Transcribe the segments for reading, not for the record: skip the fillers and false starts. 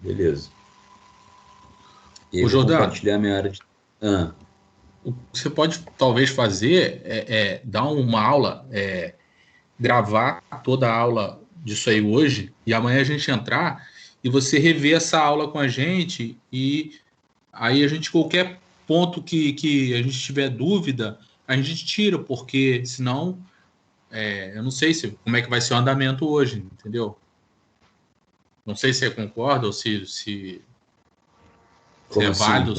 Beleza. E aí Ô, eu vou Jordano, compartilhar minha área de... Ah, o que você pode talvez fazer é dar uma aula, gravar toda a aula disso aí hoje, e amanhã a gente entrar e você rever essa aula com a gente, e aí a gente, qualquer ponto que a gente tiver dúvida, a gente tira, porque senão eu não sei como é que vai ser o andamento hoje, entendeu? Não sei se você concorda ou se como é assim? válido.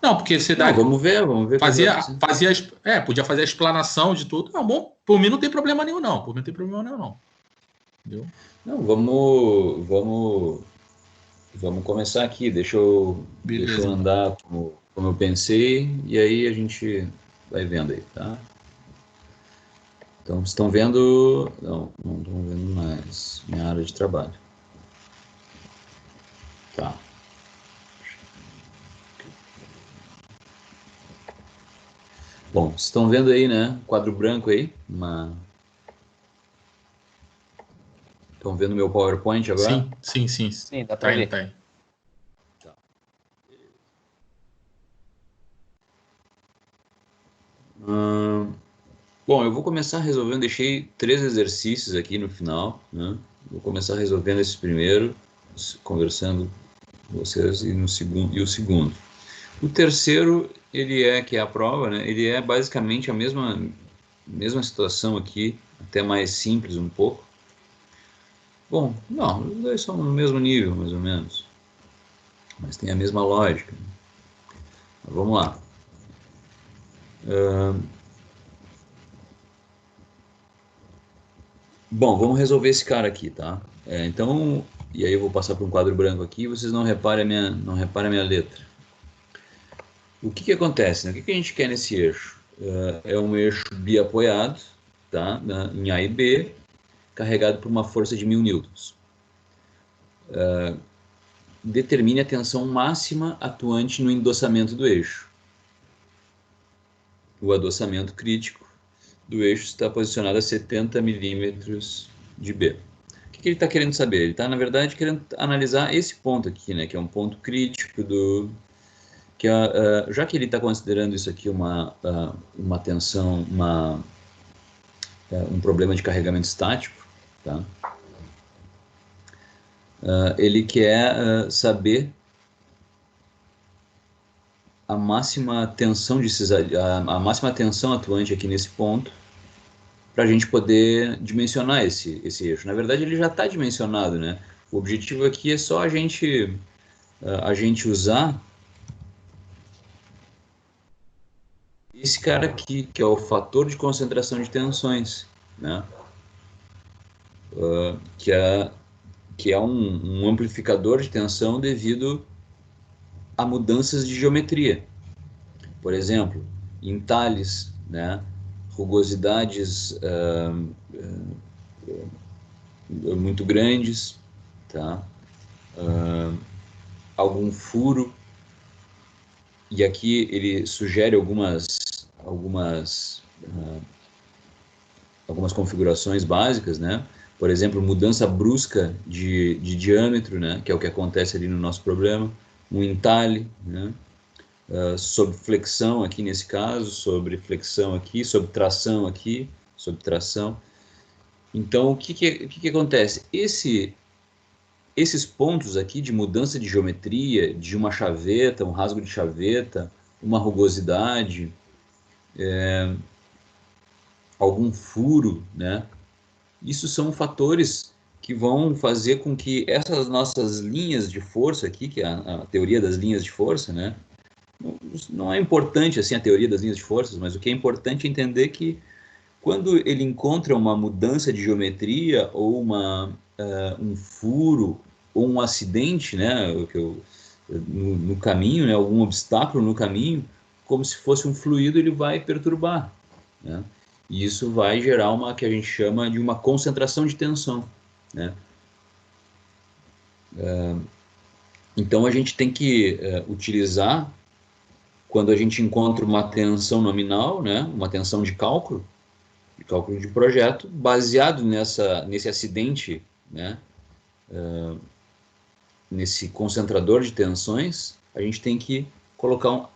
Não, porque você Não, dá, vamos ver o que vai acontecer. podia fazer a explanação de tudo. Não, bom, por mim não tem problema nenhum, não. Por mim não tem problema nenhum, não. Entendeu? Não, vamos começar aqui. Deixa eu Beleza, então. andar como eu pensei, e aí a gente vai vendo aí, tá? Então, vocês estão vendo... Não estão vendo mais minha área de trabalho. Tá. Bom, vocês estão vendo aí, né? Quadro branco aí. Estão vendo meu PowerPoint agora? Sim, sim, sim. Sim, dá Tá para indo, ver. tá indo. Bom, eu vou começar resolvendo. Deixei 3 exercícios aqui no final, né? Vou começar resolvendo esse primeiro, conversando com vocês, e no segundo, e o segundo. O terceiro, que é a prova, né? Ele é basicamente a mesma situação aqui, até mais simples um pouco. Bom, não, os dois são no mesmo nível, mais ou menos, mas tem a mesma lógica. Mas vamos lá. Bom, vamos resolver esse cara aqui, tá? Então, e aí eu vou passar para um quadro branco aqui, e vocês não reparem a minha letra. O que que acontece, né? O que que a gente quer nesse eixo? É um eixo biapoiado, tá? Em A e B, carregado por uma força de 1000 newtons. Determine a tensão máxima atuante no endossamento do eixo. O adoçamento crítico do eixo está posicionado a 70 milímetros de B. O que que ele está querendo saber? Ele está, na verdade, querendo analisar esse ponto aqui, né? Que é um ponto crítico já que ele está considerando isso aqui uma tensão, um problema de carregamento estático, tá? Ele quer saber a máxima tensão a máxima tensão atuante aqui nesse ponto, para a gente poder dimensionar esse eixo. Na verdade, ele já está dimensionado, né? O objetivo aqui é só a gente usar esse cara aqui, que é o fator de concentração de tensões, né? Que é um amplificador de tensão devido a mudanças de geometria. Por exemplo, entalhes, né? Rugosidades muito grandes, tá? Algum furo, e aqui ele sugere algumas configurações básicas, né? Por exemplo, mudança brusca de diâmetro, né? Que é o que acontece ali no nosso problema, um entalhe, né? Sob flexão aqui nesse caso, sobre flexão aqui, sobre tração aqui, sobre tração. Então, o que acontece? Esses pontos aqui de mudança de geometria, de uma chaveta, um rasgo de chaveta, uma rugosidade, algum furo, né? Isso são fatores que vão fazer com que essas nossas linhas de força aqui, que é a teoria das linhas de força, né? Não é importante assim a teoria das linhas de forças, mas o que é importante é entender que quando ele encontra uma mudança de geometria ou um furo ou um acidente, né, no caminho, né, algum obstáculo no caminho, como se fosse um fluido, ele vai perturbar, né? E isso vai gerar uma que a gente chama de uma concentração de tensão, né? Então a gente tem que utilizar, quando a gente encontra uma tensão nominal, né, uma tensão de cálculo, de cálculo de projeto, baseado nesse acidente, né, nesse concentrador de tensões, a gente tem que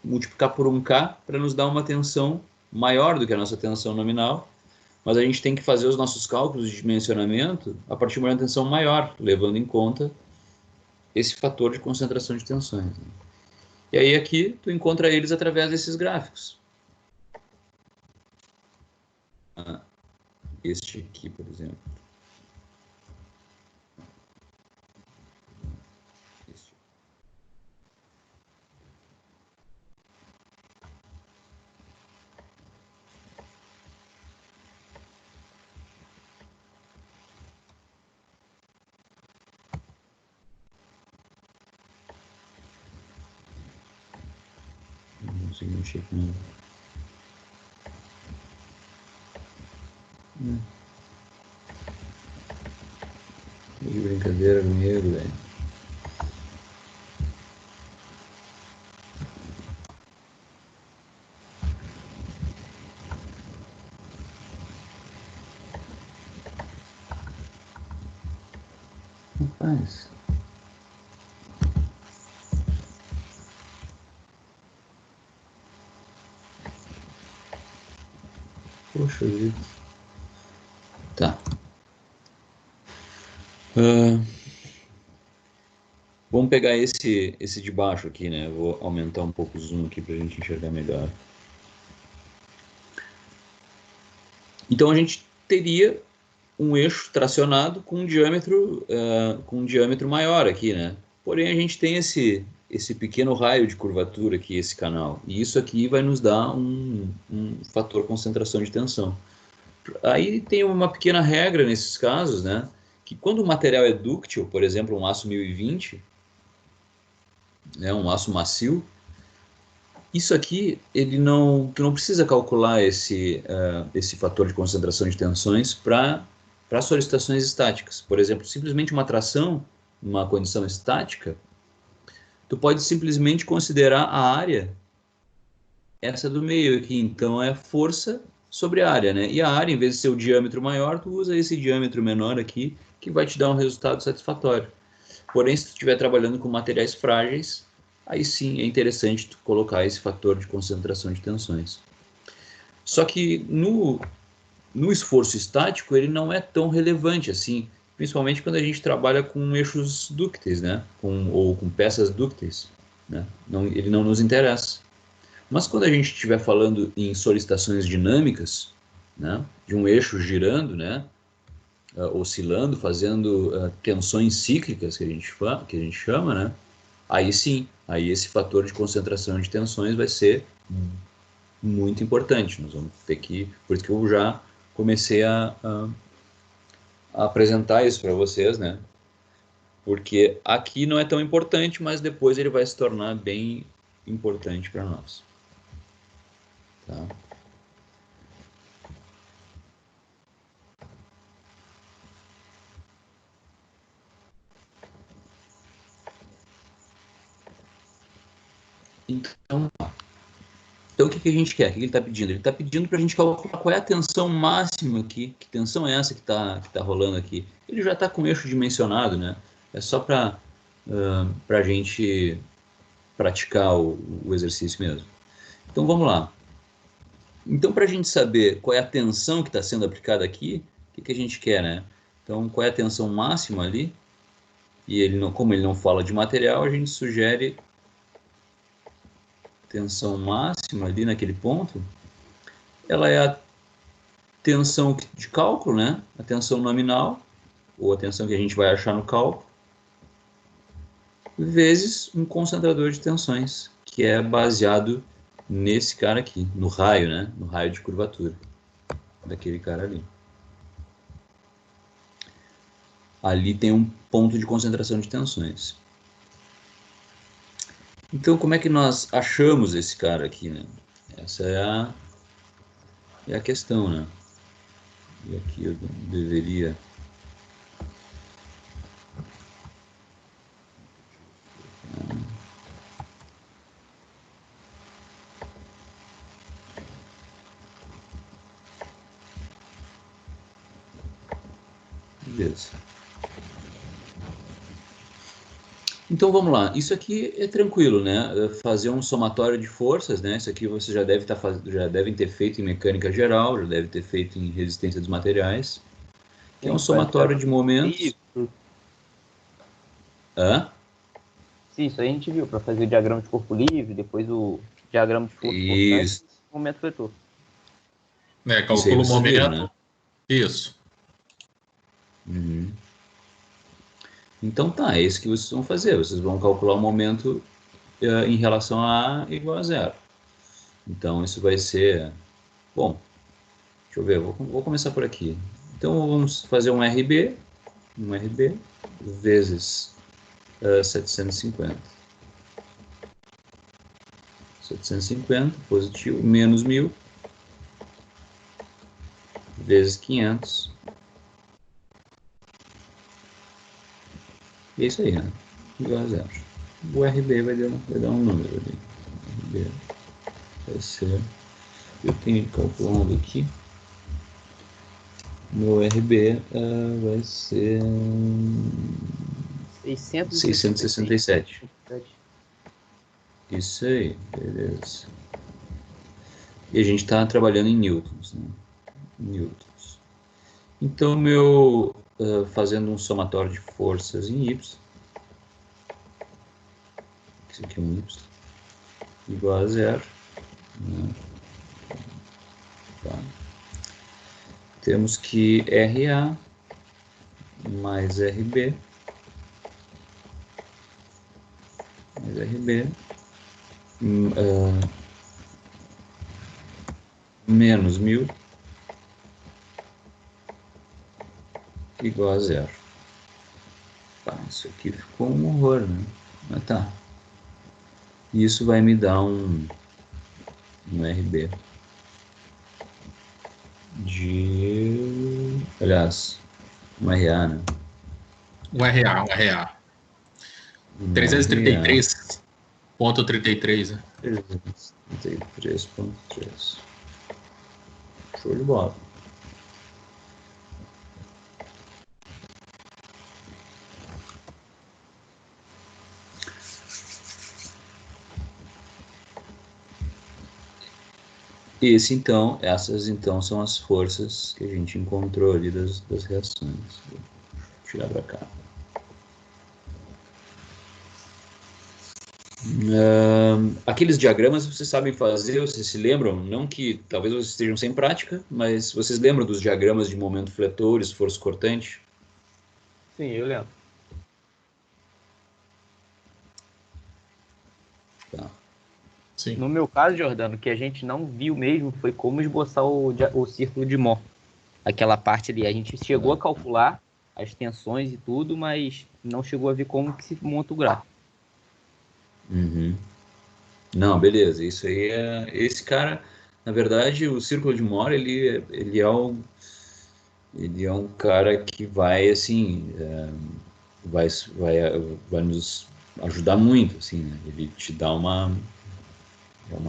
multiplicar por 1K para nos dar uma tensão maior do que a nossa tensão nominal, mas a gente tem que fazer os nossos cálculos de dimensionamento a partir de uma tensão maior, levando em conta esse fator de concentração de tensões. E aí aqui tu encontra eles através desses gráficos. Este aqui, por exemplo. Não consigo mexer com ele. Que brincadeira comigo, velho. Rapaz. Poxa vida. Tá. Vamos pegar esse de baixo aqui, né? Eu vou aumentar um pouco o zoom aqui para a gente enxergar melhor. Então a gente teria um eixo tracionado com um diâmetro maior aqui, né? Porém a gente tem esse pequeno raio de curvatura aqui, esse canal. E isso aqui vai nos dar um fator concentração de tensão. Aí tem uma pequena regra nesses casos, né? Que quando o material é dúctil, por exemplo, um aço 1020, né, um aço macio, isso aqui tu não precisa calcular esse fator de concentração de tensões para solicitações estáticas. Por exemplo, simplesmente uma tração, numa condição estática, tu pode simplesmente considerar a área, essa do meio aqui, então é força sobre a área, né? E a área, em vez de ser o diâmetro maior, tu usa esse diâmetro menor aqui, que vai te dar um resultado satisfatório. Porém, se tu estiver trabalhando com materiais frágeis, aí sim é interessante tu colocar esse fator de concentração de tensões. Só que no esforço estático ele não é tão relevante assim, principalmente quando a gente trabalha com eixos dúcteis, né? Ou com peças dúcteis, né? Ele não nos interessa. Mas quando a gente estiver falando em solicitações dinâmicas, né? De um eixo girando, né? Oscilando, fazendo tensões cíclicas que a gente chama, né? Aí sim, aí esse fator de concentração de tensões vai ser muito importante. Nós vamos ter que, por isso que eu já comecei a apresentar isso para vocês, né? Porque aqui não é tão importante, mas depois ele vai se tornar bem importante para nós. Tá? Então, o que a gente quer? O que ele está pedindo? Ele está pedindo para a gente calcular qual é a tensão máxima aqui. Que tensão é essa que tá rolando aqui? Ele já está com o eixo dimensionado, né? É só para a gente praticar o exercício mesmo. Então vamos lá. Então, para a gente saber qual é a tensão que está sendo aplicada aqui, o que a gente quer, né? Então, qual é a tensão máxima ali? E como ele não fala de material, a gente sugere tensão máxima ali naquele ponto. Ela é a tensão de cálculo, né? A tensão nominal, ou a tensão que a gente vai achar no cálculo, vezes um concentrador de tensões, que é baseado nesse cara aqui, no raio, né? No raio de curvatura daquele cara ali. Ali tem um ponto de concentração de tensões. Então, como é que nós achamos esse cara aqui, né? Essa é a questão, né? E aqui eu deveria... Beleza. Então vamos lá, isso aqui é tranquilo, né? Fazer um somatório de forças, né? Isso aqui você já deve já devem ter feito em mecânica geral, já deve ter feito em resistência dos materiais, que é um somatório de momentos. Hã? Sim, isso aí a gente viu, para fazer o diagrama de corpo livre, depois o diagrama de força Isso. e o momento fletor. Calcula o momento. Viram, né? Isso. Uhum. Então tá, é isso que vocês vão fazer. Vocês vão calcular o momento em relação a A igual a zero. Então isso vai ser... Bom, deixa eu ver, vou começar por aqui. Então vamos fazer um RB vezes 750. 750 positivo menos 1000 vezes 500. E é isso aí, né? Igual a zero. O RB vai dar um número ali. RB vai ser... Eu tenho calculando aqui. Meu RB vai ser 667. Isso aí, beleza. E a gente está trabalhando em newtons, né? Newtons. Então, fazendo um somatório de forças em Y, isso aqui é um Y, igual a zero, né? Tá. Temos que RA mais RB menos 1000 igual a zero. Tá, isso aqui ficou um horror, né? Mas tá. Isso vai me dar um RB de... Aliás, um RA, né? Um RA. 333.33, né? 333.3. Show de bola. Essas então são as forças que a gente encontrou ali das reações. Vou tirar para cá. Aqueles diagramas vocês sabem fazer, vocês se lembram? Não que talvez vocês estejam sem prática, mas vocês lembram dos diagramas de momento fletor, esforço cortante? Sim, eu lembro. Tá. Sim. No meu caso, Jordano, o que a gente não viu mesmo foi como esboçar o círculo de Mohr. Aquela parte ali, a gente chegou a calcular as tensões e tudo, mas não chegou a ver como que se monta o gráfico. Uhum. Não, beleza. Isso aí esse cara, na verdade, o círculo de Mohr, ele é um cara que vai assim, vai nos ajudar muito, assim, né? Ele te dá uma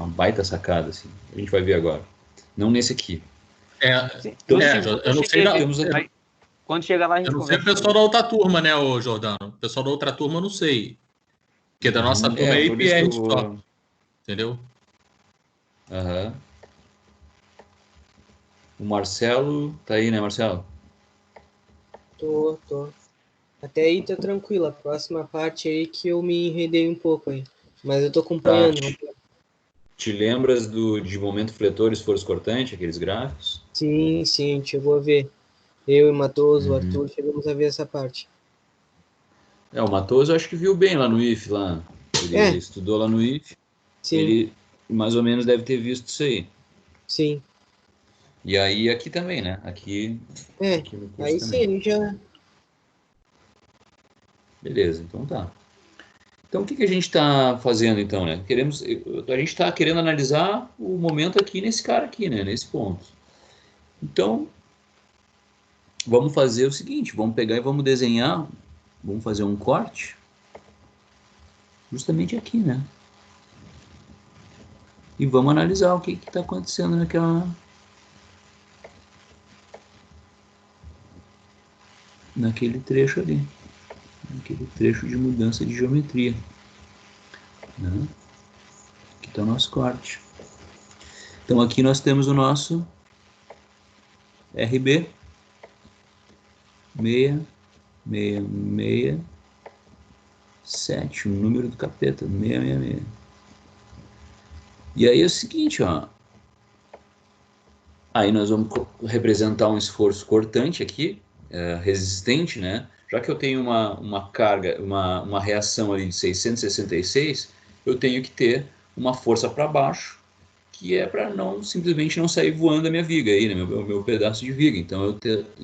baita sacada, assim. A gente vai ver agora. Não nesse aqui. Eu não sei Quando chegar lá, a gente eu não sei o conversa. pessoal da outra turma, né, ô Jordano? O pessoal da outra turma eu não sei. Porque da nossa turma é IPR só. Entendeu? Aham. O Marcelo tá aí, né, Marcelo? Tô. Até aí tá tranquilo. A próxima parte aí que eu me enredei um pouco aí. Mas eu tô acompanhando. Te lembras de momento fletor, esforço cortante, aqueles gráficos? Sim, a gente chegou a ver. Eu e o Matoso, o Arthur, chegamos a ver essa parte. O Matoso eu acho que viu bem lá no IF, lá. Ele estudou lá no IF. Sim. Ele mais ou menos deve ter visto isso aí. Sim. E aí aqui também, né? Aqui no curso aí também. sim, ele já... Beleza, então tá. Então o que a gente está fazendo então, né? A gente está querendo analisar o momento aqui nesse cara aqui, né? Nesse ponto. Então, vamos fazer o seguinte, vamos pegar e vamos desenhar, vamos fazer um corte justamente aqui, né? E vamos analisar o que está acontecendo naquele trecho ali, naquele trecho de mudança de geometria, né? Aqui está o nosso corte. Então aqui nós temos o nosso RB 6667, o número do capeta, 666. E aí é o seguinte, ó. Aí nós vamos representar um esforço cortante aqui, resistente, né? Já que eu tenho uma carga, uma reação ali de 666, eu tenho que ter uma força para baixo, que é para não simplesmente não sair voando a minha viga aí, né? Meu pedaço de viga. Então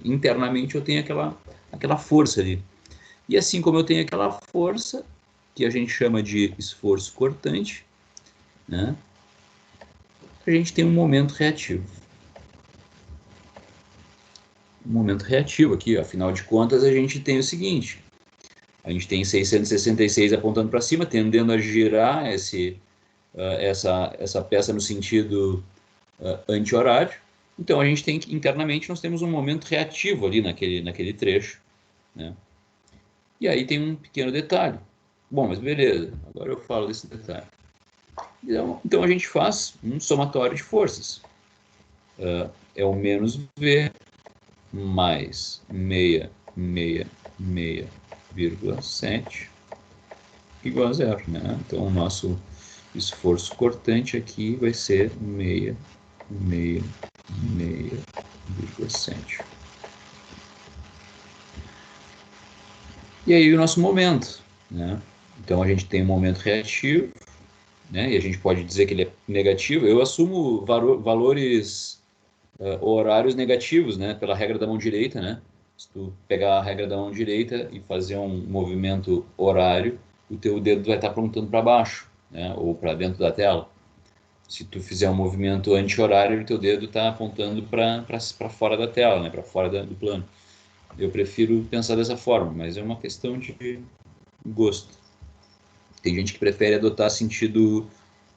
internamente eu tenho aquela força ali. E assim como eu tenho aquela força, que a gente chama de esforço cortante, né? A gente tem um momento reativo. Um momento reativo aqui, afinal de contas, a gente tem o seguinte: a gente tem 666 apontando para cima, tendendo a girar essa peça no sentido anti-horário. Então a gente tem que, internamente, nós temos um momento reativo ali naquele trecho, né? E aí tem um pequeno detalhe. Bom, mas beleza, agora eu falo desse detalhe. Então a gente faz um somatório de forças. É o menos V mais 666,7 igual a zero, né? Então o nosso esforço cortante aqui vai ser 666,7. E aí o nosso momento, né? Então a gente tem um momento reativo, né? E a gente pode dizer que ele é negativo. Eu assumo valores horários negativos, né? Pela regra da mão direita, né? Se tu pegar a regra da mão direita e fazer um movimento horário, o teu dedo vai estar apontando para baixo, né? Ou para dentro da tela. Se tu fizer um movimento anti-horário, o teu dedo está apontando para fora da tela, né? Para fora do plano. Eu prefiro pensar dessa forma, mas é uma questão de gosto. Tem gente que prefere adotar sentido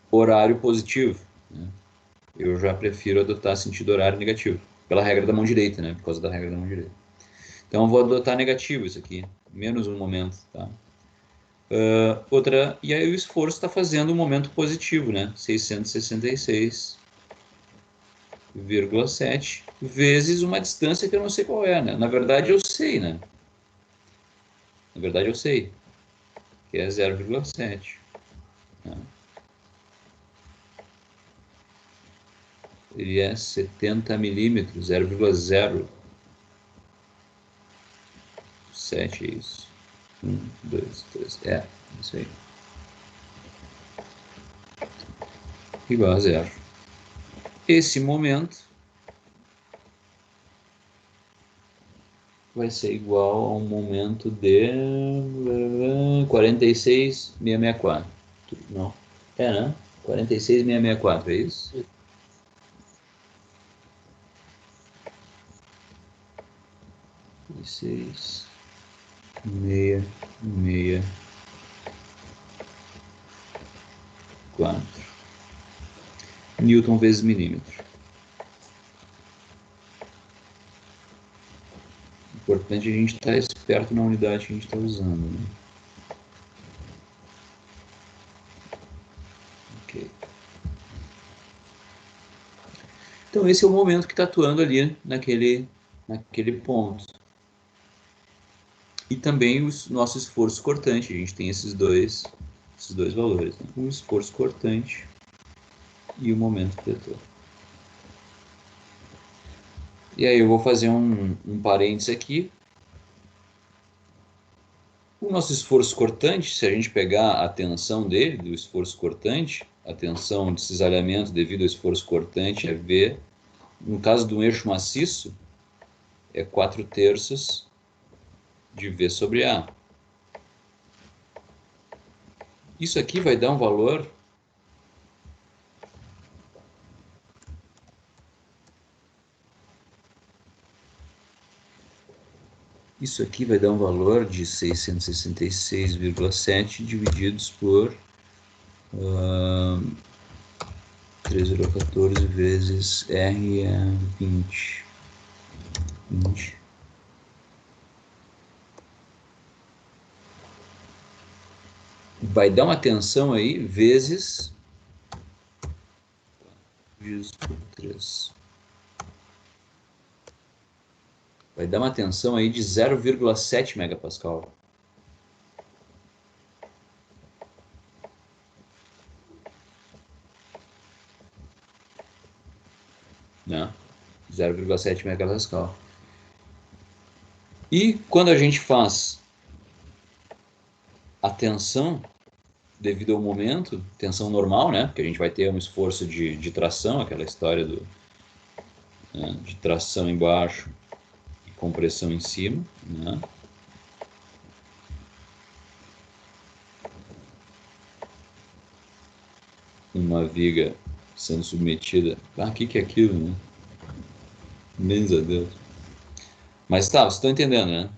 horário positivo, né? Eu já prefiro adotar sentido horário negativo, pela regra da mão direita, né? Por causa da regra da mão direita. Então eu vou adotar negativo isso aqui, menos um momento, tá? E aí o esforço está fazendo um momento positivo, né? 666,7 vezes uma distância que eu não sei qual é, né? Na verdade eu sei, né? Na verdade eu sei, que é 0,7. Né? Ele é 70 milímetros, 0,07 é isso. 1, 2, 3, isso aí. Igual a zero. Esse momento vai ser igual a um momento de 46,664. Não, né? 46,664, é isso? E 6,664 Newton vezes milímetro. Importante a gente estar esperto na unidade que a gente está usando, né? Ok. Então esse é o momento que está atuando ali naquele ponto. E também o nosso esforço cortante. A gente tem esses dois valores, né? O esforço cortante e o momento vetor. E aí eu vou fazer um parênteses aqui. O nosso esforço cortante, se a gente pegar a tensão dele, do esforço cortante, a tensão de cisalhamento devido ao esforço cortante é V. No caso do eixo maciço, é 4/3 de V sobre A. Isso aqui vai dar um valor de 666,7 divididos por 3,14 vezes R é 20. vai dar uma tensão aí vezes 3. Vai dar uma tensão aí de 0,7 megapascal. Né? 0,7 megapascal. E quando a gente faz a tensão devido ao momento, tensão normal, né? Porque a gente vai ter um esforço de tração, aquela história de tração embaixo e compressão em cima, né? Uma viga sendo submetida. Ah, o que é aquilo, né? Menos a Deus. Mas tá, vocês estão entendendo, né?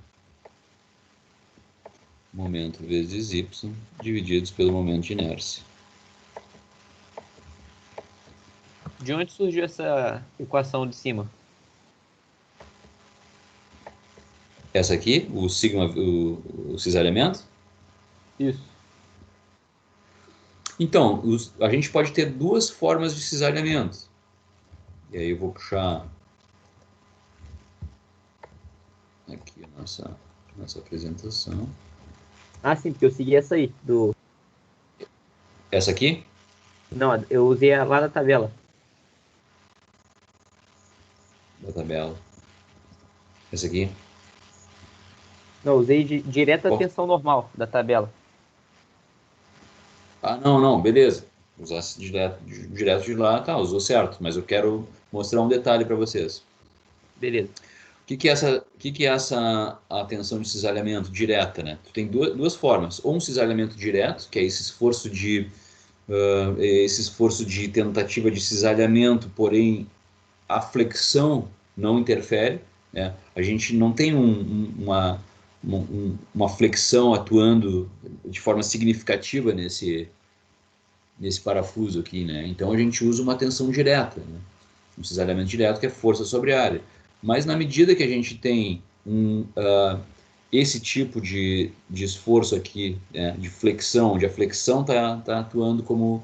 Momento vezes y divididos pelo momento de inércia. De onde surgiu essa equação de cima? Essa aqui, o sigma, o cisalhamento? Isso. Então, a gente pode ter duas formas de cisalhamento. E aí eu vou puxar aqui a nossa apresentação. Ah, sim, porque eu segui essa aí. Essa aqui? Não, eu usei lá na tabela. Da tabela. Essa aqui? Não, eu usei direto a Qual? tensão normal da tabela. Ah, não, beleza. Usasse direto de lá, tá, usou certo. Mas eu quero mostrar um detalhe para vocês. Beleza. O que é essa a tensão de cisalhamento direta, né? Tu tem duas formas. Ou um cisalhamento direto, que é esse esforço de tentativa de cisalhamento, porém a flexão não interfere, né? A gente não tem uma flexão atuando de forma significativa nesse parafuso aqui, né? Então a gente usa uma tensão direta, né? Um cisalhamento direto que é força sobre área. Mas na medida que a gente tem esse tipo de esforço aqui, né, de flexão, onde a flexão tá atuando como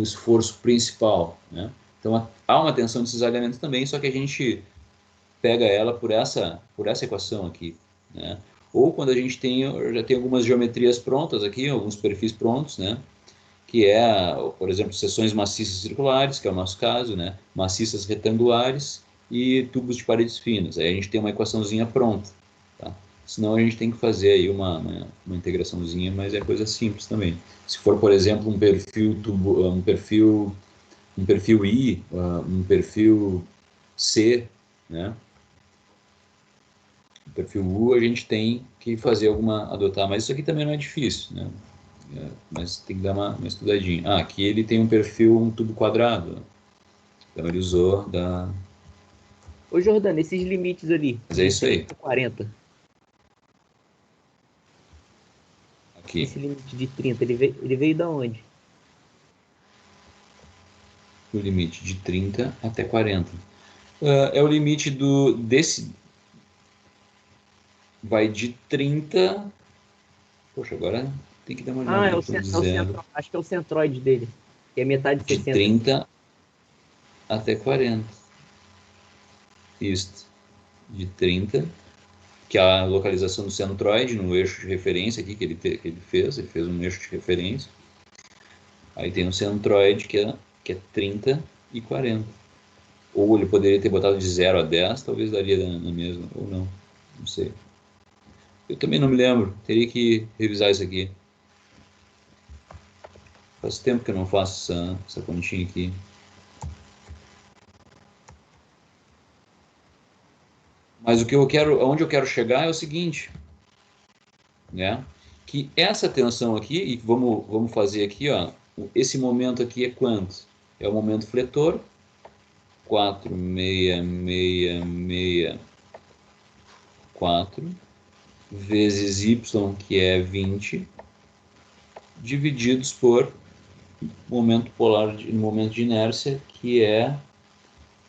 esforço principal, né? Então há uma tensão de cisalhamento também, só que a gente pega ela por essa equação aqui, né? Ou quando a gente já tem algumas geometrias prontas aqui, alguns perfis prontos, né? Que é, por exemplo, seções maciças circulares, que é o nosso caso, né? Maciças retangulares e tubos de paredes finas. Aí a gente tem uma equaçãozinha pronta, tá? Senão a gente tem que fazer aí uma integraçãozinha, mas é coisa simples também. Se for, por exemplo, um perfil I, um perfil C, né? O perfil U a gente tem que adotar, mas isso aqui também não é difícil, né? Mas tem que dar uma estudadinha. Ah, aqui ele tem um tubo quadrado. Então ele usou Ô, Jordano, esses limites ali, Mas é isso aí. 40, Aqui. esse limite de 30, ele veio da onde? O limite de 30 até 40. É o limite desse. Vai de 30. Poxa, agora tem que dar uma olhada Ah, no que estão dizendo. acho que é o centroide dele, que é metade de De 60. 30 até 40. Isso. De 30, que é a localização do centroide no eixo de referência aqui que ele fez. Ele fez um eixo de referência. Aí tem um centroide que é 30 e 40. Ou ele poderia ter botado de 0 a 10, talvez daria na mesma, ou não. Não sei. Eu também não me lembro. Teria que revisar isso aqui. Faz tempo que eu não faço essa continha aqui. Mas onde eu quero chegar é o seguinte, né? Que essa tensão aqui, e vamos fazer aqui, ó, esse momento aqui é quanto? É o momento fletor, 4,664 vezes y, que é 20, divididos por momento de inércia, que é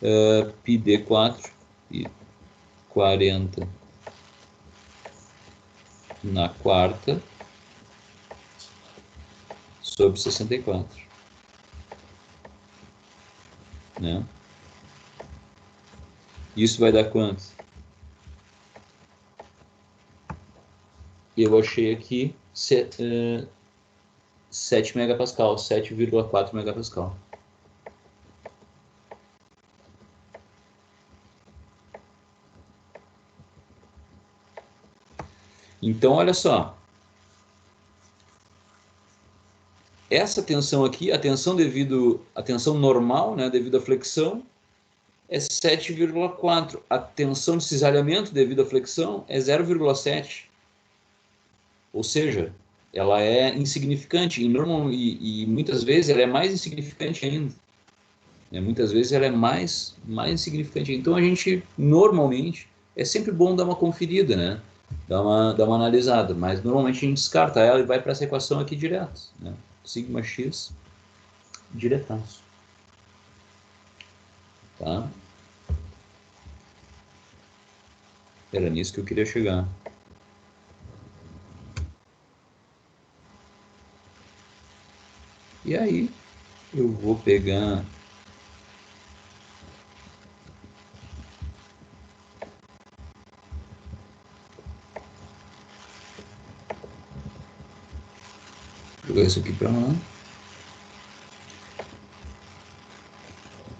πd4 e 40 na quarta sobre 64. Né? Isso vai dar quanto? Eu achei aqui 7 megapascal, 7,4 megapascal. Então, olha só. Essa tensão aqui, a tensão normal, né, devido à flexão, é 7,4. A tensão de cisalhamento devido à flexão é 0,7. Ou seja, ela é insignificante e muitas vezes ela é mais insignificante ainda. Muitas vezes ela é mais insignificante. Então a gente, normalmente, é sempre bom dar uma conferida, né? Dar uma analisada, mas normalmente a gente descarta ela e vai para essa equação aqui direto, né? Sigma x diretaço. Tá? Era nisso que eu queria chegar. E aí, eu vou pegar... Jogar isso aqui para lá.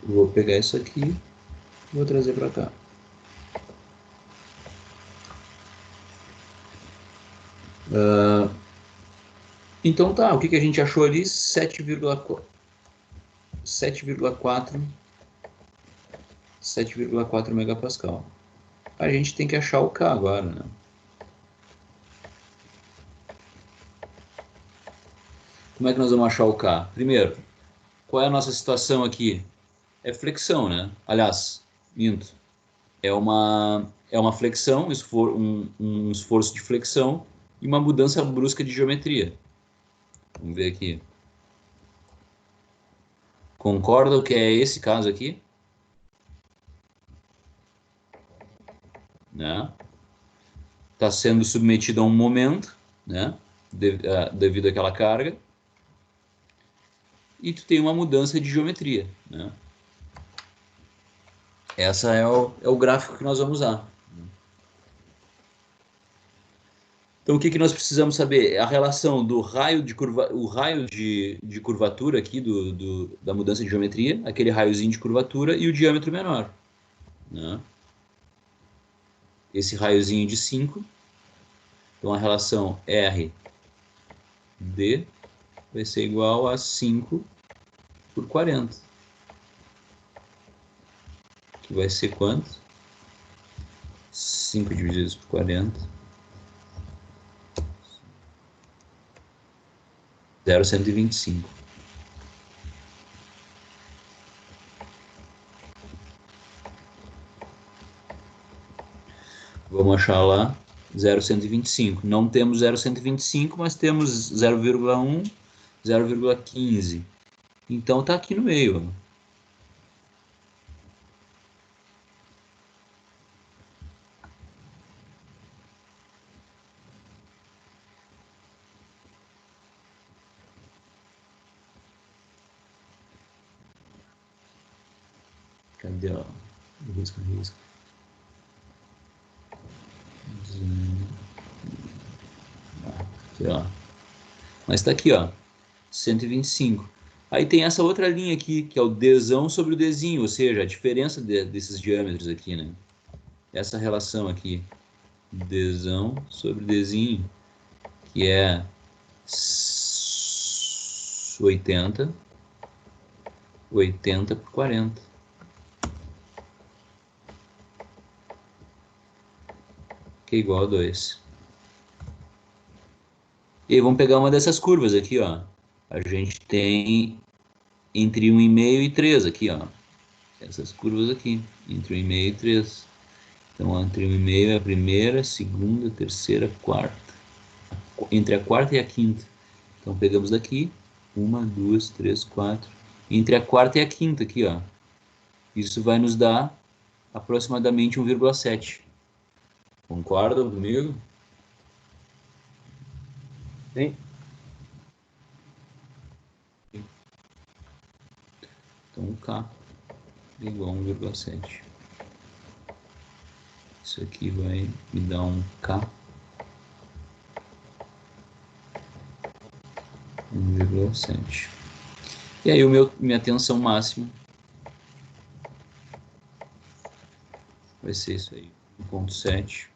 Vou pegar isso aqui e vou trazer para cá. Então tá, o que a gente achou ali? 7,4 megapascal. A gente tem que achar o K agora, né? Como é que nós vamos achar o K? Primeiro, qual é a nossa situação aqui? É flexão, né? Aliás, minto. É uma flexão, um esforço de flexão e uma mudança brusca de geometria. Vamos ver aqui. Concordam que é esse caso aqui? Né? Está sendo submetido a um momento, né? Devido àquela carga. E tu tem uma mudança de geometria, né? Essa é o gráfico que nós vamos usar. Então, o que nós precisamos saber? A relação do raio de curvatura aqui da mudança de geometria, aquele raiozinho de curvatura e o diâmetro menor. Né? Esse raiozinho de 5. Então, a relação RD vai ser igual a 5 por 40. Que vai ser quanto? 5 dividido por 40. 0,125. Vamos achar lá 0,125. Não temos 0,125, mas temos 0,1, 0,15. Então está aqui no meio. Ó. Cadê? Ó? Risco. Aqui, ó. Mas está aqui, ó. 125. Aí tem essa outra linha aqui, que é o Dzão sobre o Dzinho, ou seja, a diferença desses diâmetros aqui, né? Essa relação aqui, Dzão sobre Dzinho, que é 80 por 40. Que é igual a 2. E aí vamos pegar uma dessas curvas aqui, ó. A gente tem entre 1,5 e 3 aqui, ó. Essas curvas aqui, entre 1,5 e 3. Então, entre 1,5 é a primeira, segunda, terceira, quarta. Entre a quarta e a quinta. Então, pegamos daqui, 1, 2, 3, 4. Entre a quarta e a quinta aqui, ó. Isso vai nos dar aproximadamente 1,7. Concordam comigo? Sim. Então, K igual a 1,7. Isso aqui vai me dar um K 1,7. E aí minha tensão máxima vai ser isso aí, 1,7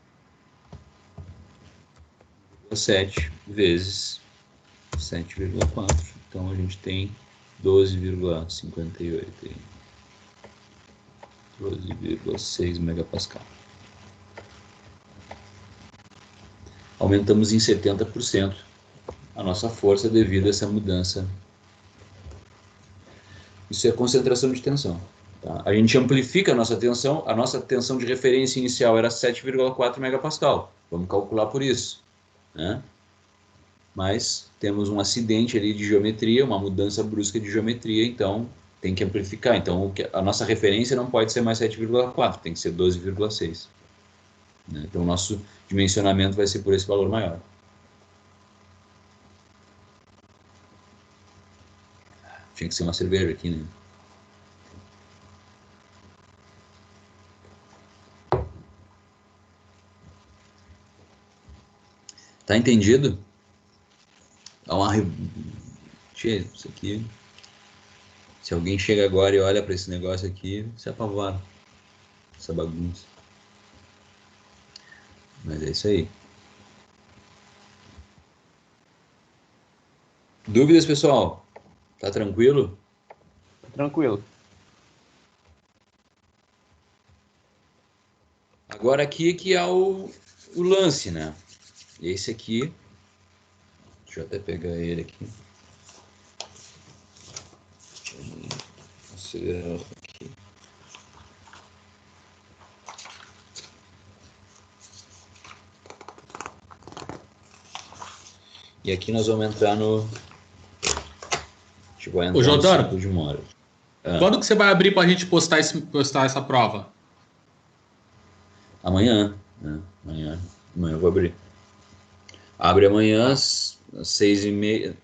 vezes 7,4. Então a gente tem 12,58 aí. 12,6 megapascal. Aumentamos em 70% a nossa força devido a essa mudança. Isso é concentração de tensão. Tá? A gente amplifica a nossa tensão de referência inicial era 7,4 megapascal. Vamos calcular por isso, né? Mas temos um acidente ali de geometria, uma mudança brusca de geometria, então tem que amplificar. Então a nossa referência não pode ser mais 7,4, tem que ser 12,6. Né? Então o nosso dimensionamento vai ser por esse valor maior. Tinha que ser uma cerveja aqui, né? Tá entendido? Dá uma... Tchê, isso aqui... Se alguém chega agora e olha para esse negócio aqui, se apavora. Essa bagunça. Mas é isso aí. Dúvidas, pessoal? Tá tranquilo? Tranquilo. Agora aqui que é o lance, né? Esse aqui... Deixa eu até pegar ele aqui. Acelerar aqui. E aqui nós vamos entrar no... Tipo, Ô, Jordano, de Mora. quando que você vai abrir pra gente postar essa prova? Amanhã, né? Amanhã eu vou abrir. Abre amanhã às 6h30.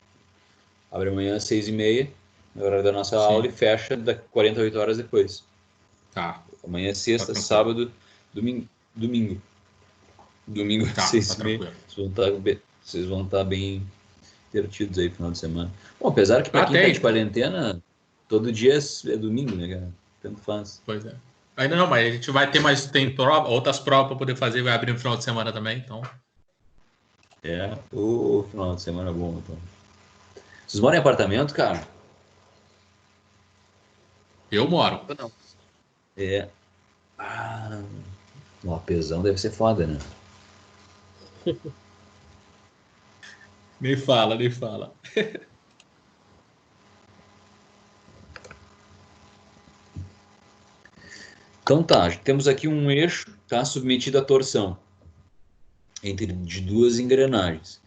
Abre amanhã às 6h30, no horário da nossa aula, e fecha 48 horas depois. Tá. Amanhã é sexta, Tá sábado, domingo. Domingo às 6h30. Vocês vão estar bem divertidos aí no final de semana. Bom, apesar que para quem tá de quarentena, todo dia é domingo, né, cara? Tanto faz. Pois é. Ainda não, mas a gente vai ter tem prova, outras provas para poder fazer, vai abrir no final de semana também, então. É, o final de semana é bom, então. Vocês moram em apartamento, cara? Eu moro. Eu não. É. Ah, o apesão deve ser foda, né? Nem fala, nem fala. Então tá, temos aqui um eixo, tá, submetido à torção de duas engrenagens.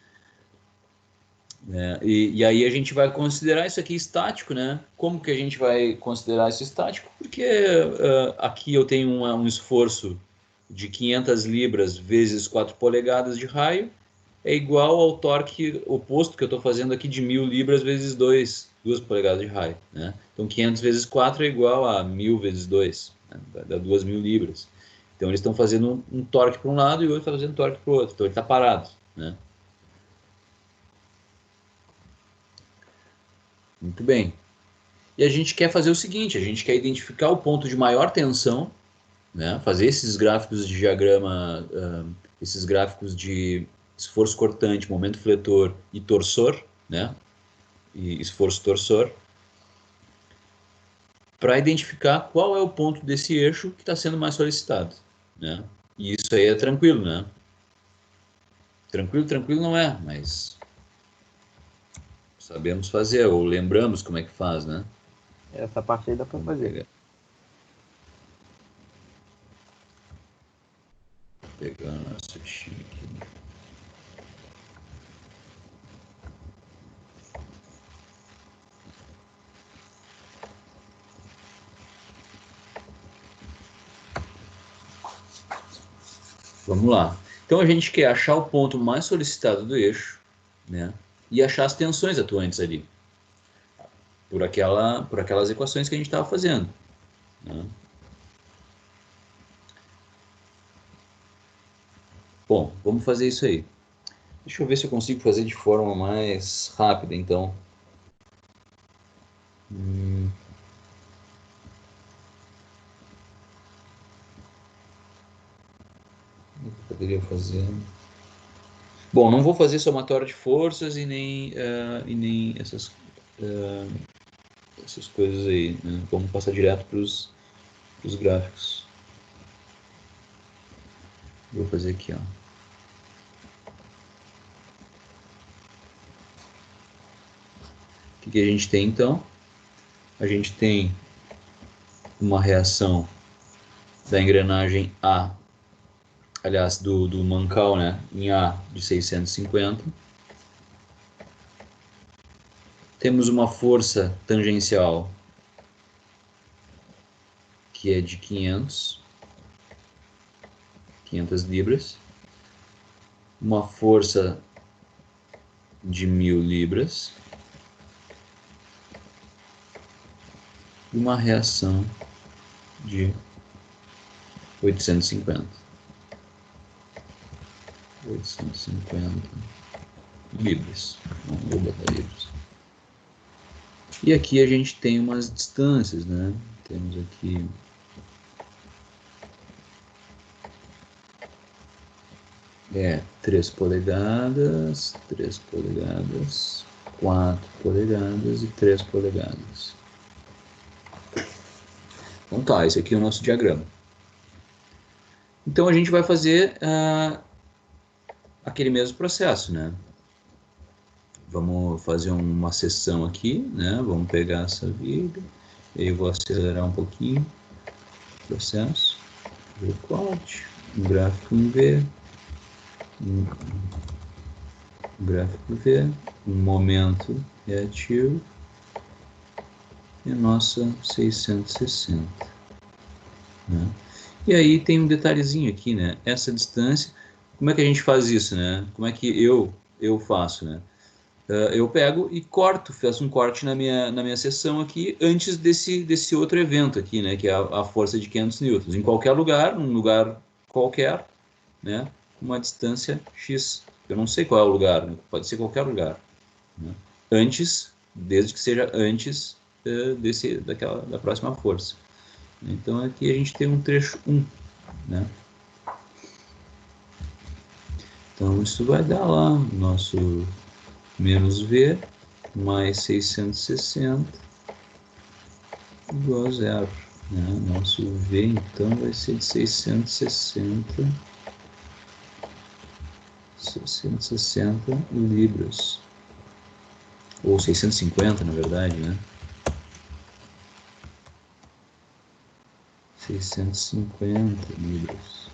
Né? E aí a gente vai considerar isso aqui estático, né? Como que a gente vai considerar isso estático? Porque aqui eu tenho um esforço de 500 libras vezes 4 polegadas de raio, é igual ao torque oposto que eu estou fazendo aqui de 1000 libras vezes 2 polegadas de raio. Né? Então 500 vezes 4 é igual a 1000 vezes 2, né? Dá 2000 libras. Então eles estão fazendo um torque para um lado e o outro está fazendo torque para o outro. Então ele está parado. Né? Muito bem. E a gente quer fazer o seguinte, a gente quer identificar o ponto de maior tensão, né? Fazer esses gráficos de diagrama, esses gráficos de esforço cortante, momento fletor e torsor, né? E esforço torsor, para identificar qual é o ponto desse eixo que está sendo mais solicitado, né? E isso aí é tranquilo, né? Tranquilo não é, mas sabemos fazer, ou lembramos como é que faz, né? Essa parte aí dá para fazer. Pegar nosso time aqui. Vamos lá. Então a gente quer achar o ponto mais solicitado do eixo, né? E achar as tensões atuantes ali. por aquelas equações que a gente estava fazendo, né? Bom, vamos fazer isso aí. Deixa eu ver se eu consigo fazer de forma mais rápida, então. O que eu poderia fazer? Bom, não vou fazer somatório de forças e nem essas coisas aí, né? Vamos passar direto para os gráficos. Vou fazer aqui, ó. O que a gente tem, então? A gente tem uma reação da engrenagem A, aliás, do mancal, né, em A de 650. Temos uma força tangencial que é de 500 libras. Uma força de 1000 libras. E uma reação de 850 libras. Não vou botar libras. E aqui a gente tem umas distâncias, né? Temos aqui é 3 polegadas, 3 polegadas, 4 polegadas e 3 polegadas. Então tá, esse aqui é o nosso diagrama. Então a gente vai fazer aquele mesmo processo, né? Vamos fazer uma seção aqui, né? Vamos pegar essa viga, eu vou acelerar um pouquinho o processo, corte, um gráfico em V, um gráfico V, um momento reativo e a nossa 660, né? E aí tem um detalhezinho aqui, né? Essa distância, como é que a gente faz isso, né? Como é que eu faço, né? Eu pego e corto, faço um corte na minha seção aqui antes desse outro evento aqui, né? Que é a força de 500 newtons. Em qualquer lugar, num lugar qualquer, né? Uma distância x. Eu não sei qual é o lugar, né? Pode ser qualquer lugar, né? Antes, desde que seja antes da próxima força. Então aqui a gente tem um trecho 1, né? Então isso vai dar lá nosso menos V mais 660 igual a zero, né? Nosso V então vai ser de 660 libras, ou 650 na verdade, né? 650 libras.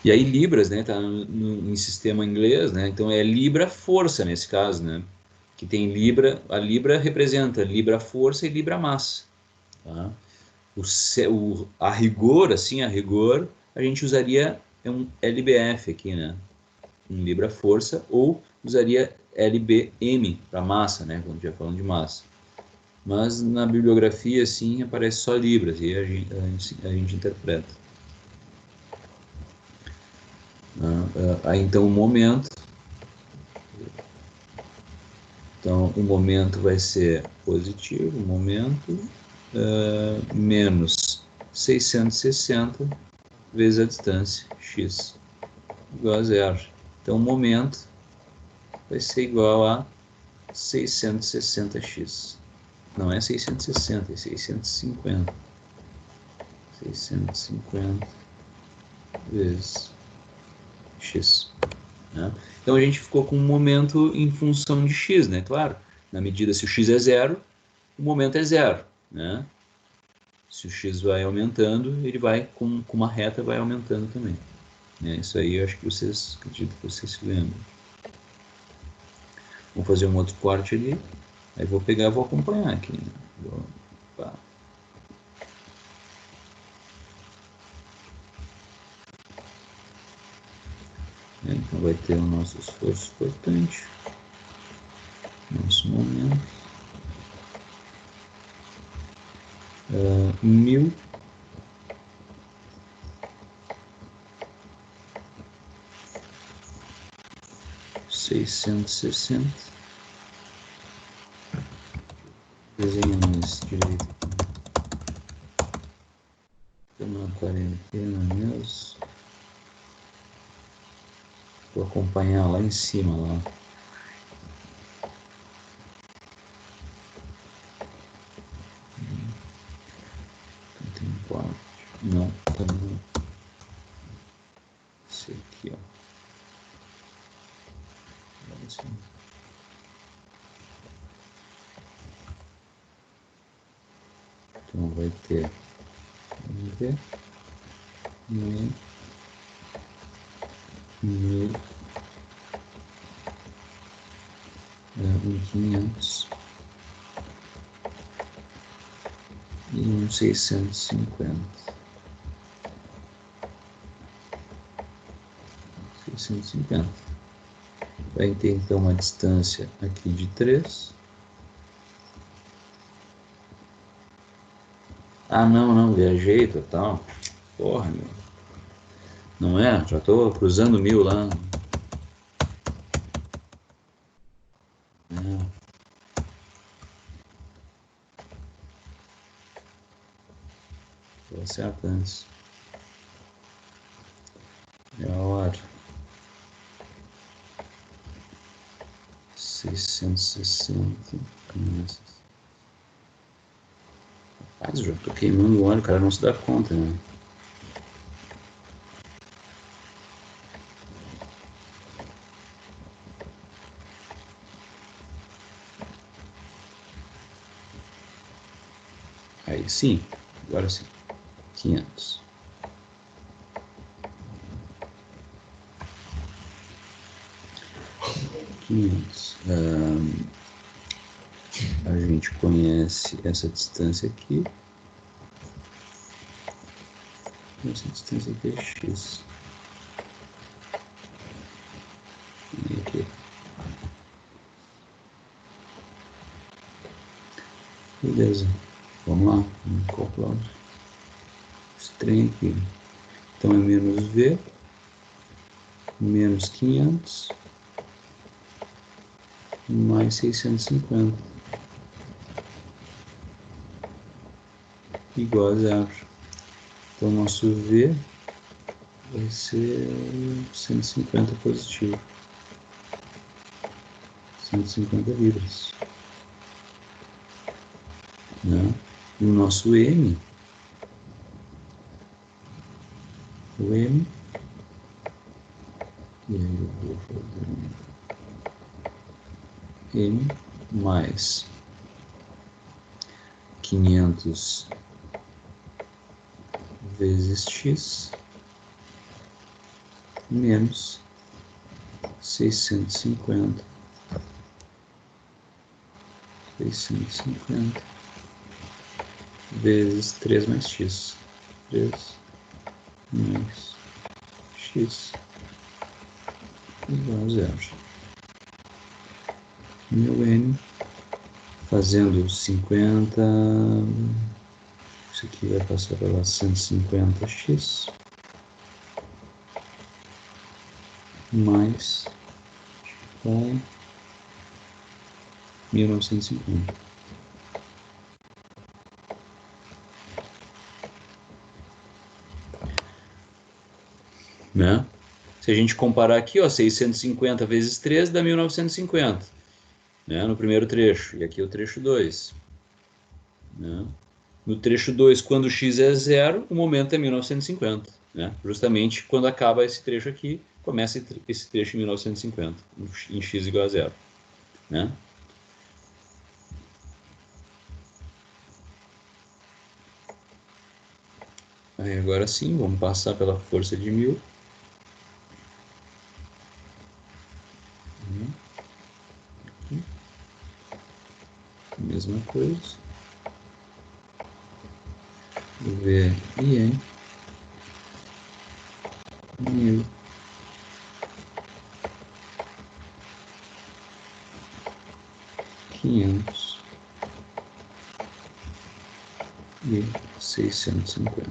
E aí libras, né, tá em sistema inglês, né, então é libra força nesse caso, né, que tem libra, a libra representa libra força e libra massa, tá? A rigor, assim, a gente usaria um LBF aqui, né, um libra força, ou usaria LBM para massa, né, quando já falando de massa. Mas na bibliografia, assim, aparece só libras, e a gente interpreta. Aí então o momento vai ser positivo, o momento menos 660 vezes a distância x igual a zero. Então o momento vai ser igual a 660x. Não é 660, é 650. 650 vezes x, né? Então a gente ficou com um momento em função de x, né? Claro, na medida se o x é zero, o momento é zero, né? Se o x vai aumentando, ele vai com uma reta vai aumentando também, né? Isso aí eu acho que acredito que vocês se lembram. Vou fazer um outro corte ali, aí vou pegar e vou acompanhar aqui, né? Então vai ter o nosso esforço cortante, nosso momento, 1000 660, desenhamos direito aqui, uma quarentena mesmo, vou acompanhar lá em cima lá. Não, tá não. Esse aqui, ó. Assim. Então vai ter, vamos ver, 1000, 500 e 650. 650. Vai ter então uma distância aqui de 3. Ah, não, viajei total. Porra, meu. Não é? Já tô cruzando 1000 lá. Tô certo antes. É a hora. 660. Rapaz, já tô queimando o óleo, o cara não se dá conta, né? Aí sim, agora sim. 500. A gente conhece essa distância aqui. Essa distância aqui é x. E aqui. Beleza. Vamos lá. Vamos calcular esse trem aqui. Então é menos V, menos 500, mais 650, igual a 0. Então nosso V vai ser 150 positivo. 150 libras. Né? E o nosso M, e aí eu vou fazer M mais 500 vezes x menos 650 vezes 3 mais x. 3 mais x igual a 0. Meu n, fazendo 50, isso aqui vai passar pela 150x mais 1950. Né? Se a gente comparar aqui, ó, 650 vezes 3 dá 1950, né? No primeiro trecho, e aqui é o trecho 2. Né? No trecho 2, quando x é 0, o momento é 1950. Né? Justamente quando acaba esse trecho aqui, começa esse trecho em 1950, em x igual a 0. Né? Aí agora sim, vamos passar pela força de 1000. Aqui. Mesma coisa. V e N. 1000 500 e 650.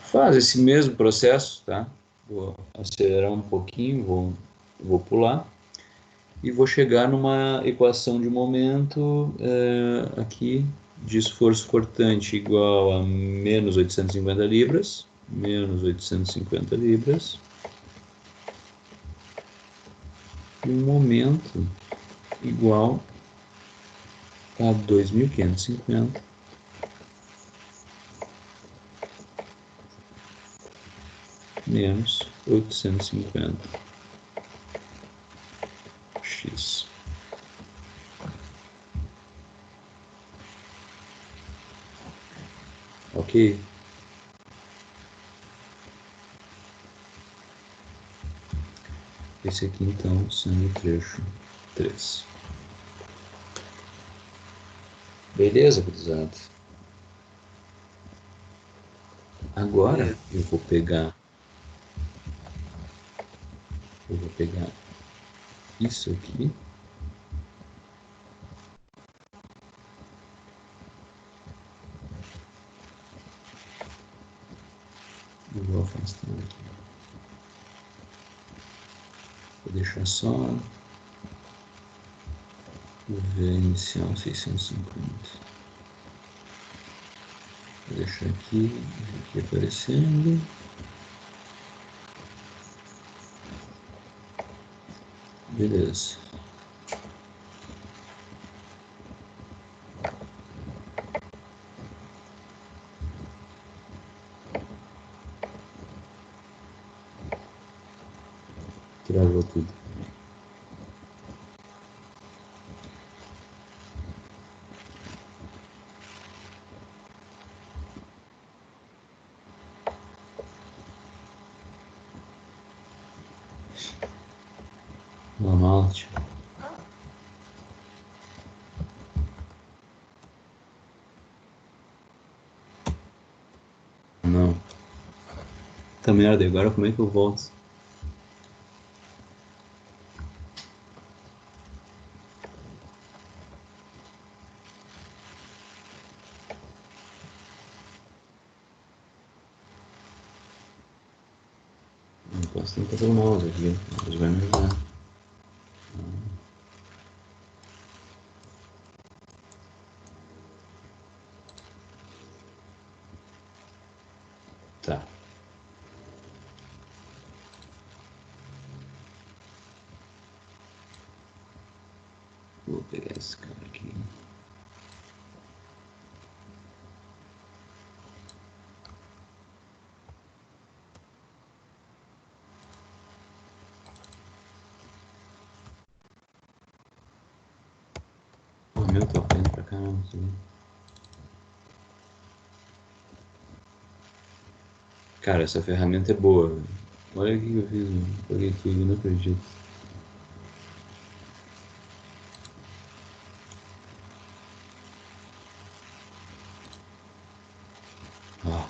Faz esse mesmo processo, tá? Vou acelerar um pouquinho, vou pular e vou chegar numa equação de momento aqui de esforço cortante igual a menos 850 libras, e um momento igual a 2.550 menos 850 x. Ok? Esse aqui, então, sendo o trecho 3. Beleza, gurizada? Agora eu vou pegar isso aqui. E vou afastar aqui. Vou deixar só o V inicial 650. Vou deixar aqui aparecendo. Beleza. Travou tudo. Normal, tio. Não. Tá merda, e agora como é que eu volto? Não posso tentar pelo mouse aqui, mas vai me ajudar. Tá. Vou pegar esse cara aqui. O meu tá apanhando pra caramba, assim. Cara, essa ferramenta é boa, velho. Olha o que eu fiz, mano. Peguei tudo, não acredito. Ah.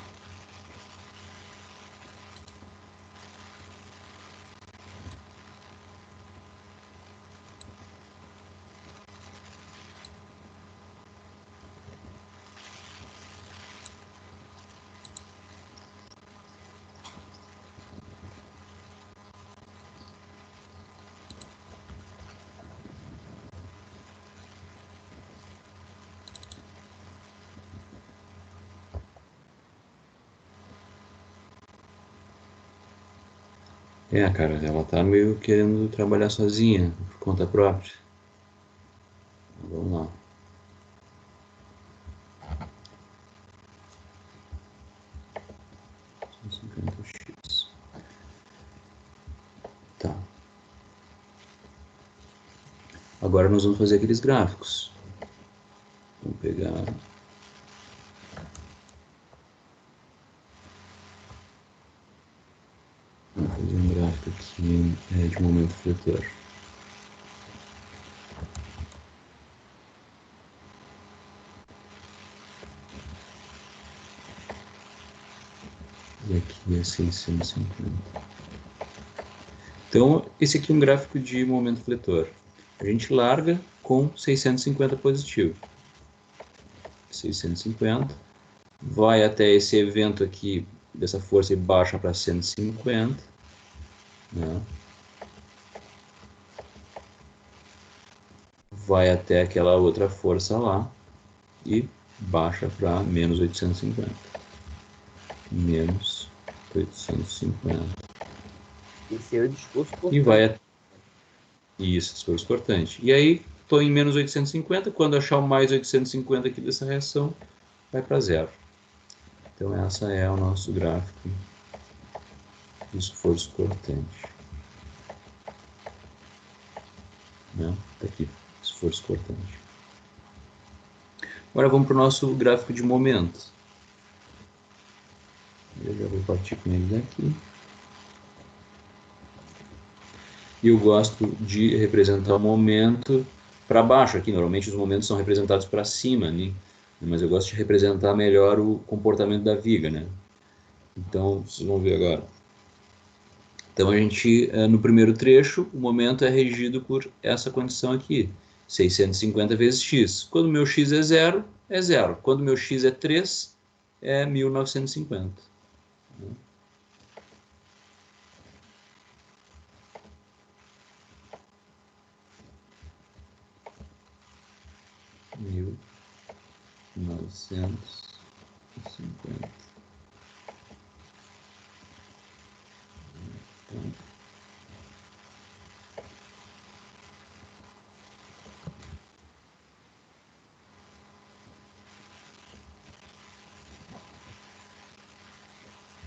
É, cara, ela tá meio querendo trabalhar sozinha, por conta própria. Vamos lá. X. Tá. Agora nós vamos fazer aqueles gráficos. Vamos pegar... Vamos fazer um gráfico aqui de momento fletor. E aqui é 650. Então, esse aqui é um gráfico de momento fletor. a gente larga com 650 positivo. 650, vai até esse evento aqui, dessa força e baixa para 150, né? Vai até aquela outra força lá e baixa para menos 850. Menos 850. Esse é o discurso E cortante. vai... Isso, esforço cortante. E aí, estou em menos 850, quando achar o mais 850 aqui dessa reação, vai para zero. Então, essa é o nosso gráfico do esforço cortante. Né? Tá aqui, esforço cortante. Agora vamos para o nosso gráfico de momento. Eu já vou partir com ele daqui. E eu gosto de representar o momento para baixo aqui. Normalmente os momentos são representados para cima, né? Mas eu gosto de representar melhor o comportamento da viga, né? Então, vocês vão ver agora. Então, a gente, no primeiro trecho, o momento é regido por essa condição aqui, 650 vezes x. Quando meu x é zero, é zero. Quando meu x é 3, é 1950. 1950.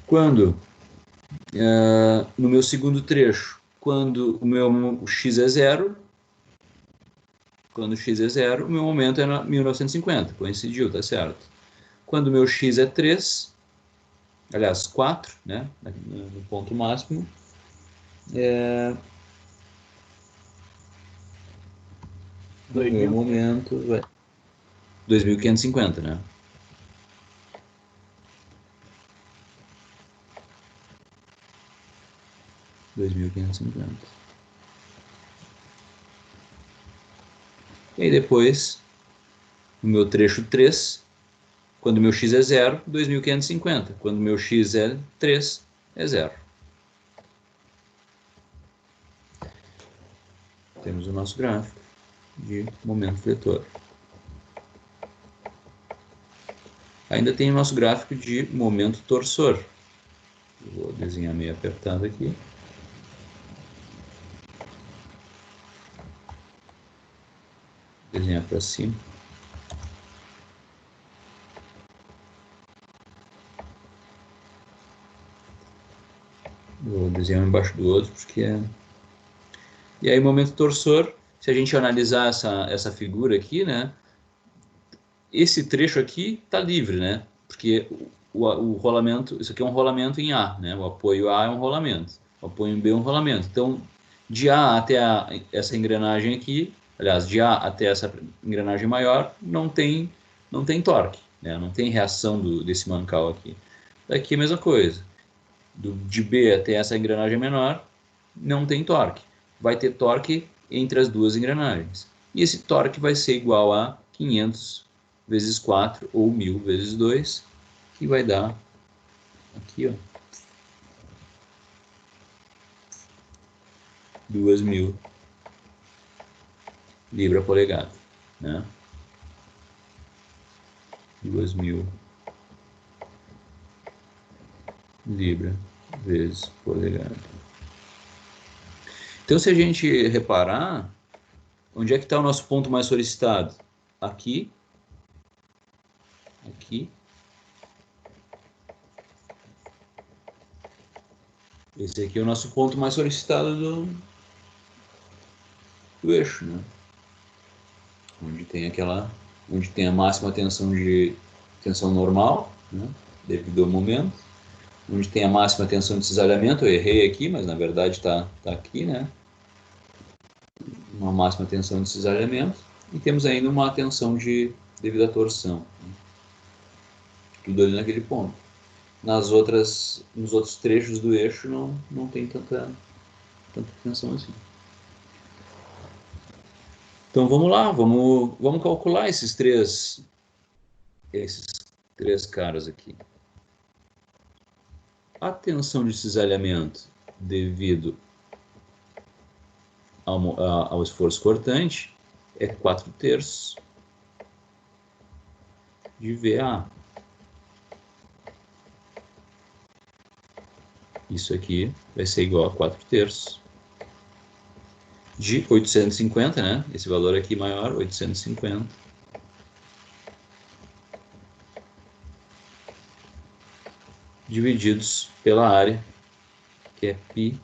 Quando, no meu segundo trecho, quando o meu x é zero, quando x é zero, o meu momento é 1950, coincidiu, tá certo. Quando o meu x é 3, aliás, 4, né, no ponto máximo, no meu momento, 2.550, né? E aí depois, no meu trecho 3, quando meu x é 0, 2.550. Quando meu x é 3, é 0. Temos o nosso gráfico de momento fletor. Ainda tem o nosso gráfico de momento torsor. Eu vou desenhar meio apertado aqui. Desenhar para cima. Vou desenhar um embaixo do outro, porque é... E aí, momento torsor, se a gente analisar essa figura aqui, né? Esse trecho aqui está livre, né? Porque o rolamento, isso aqui é um rolamento em A, né? O apoio A é um rolamento, o apoio em B é um rolamento. Então, de A até essa engrenagem aqui, aliás, de A até essa engrenagem maior, não tem torque, né? Não tem reação desse mancal aqui. Daqui a mesma coisa. De B até essa engrenagem menor, não tem torque. Vai ter torque entre as duas engrenagens. E esse torque vai ser igual a 500 vezes 4 ou 1000 vezes 2, que vai dar aqui, ó, 2.000 libra polegada, né? 2.000 libra vezes polegada. Então, se a gente reparar, onde é que está o nosso ponto mais solicitado? Aqui, aqui. Esse aqui é o nosso ponto mais solicitado do eixo, né? Onde tem a máxima tensão normal, né? Devido ao momento, onde tem a máxima tensão de cisalhamento. Eu errei aqui, mas na verdade está aqui, né? Uma máxima tensão de cisalhamento, e temos ainda uma tensão devido à torção, né? Tudo ali naquele ponto. Nos outros trechos do eixo não tem tanta tensão assim. Então vamos lá, vamos calcular esses três caras aqui. A tensão de cisalhamento devido ao esforço cortante é 4/3 de VA. Isso aqui vai ser igual a 4/3 de 850, né? Esse valor aqui maior, 850. Divididos pela área, que é π,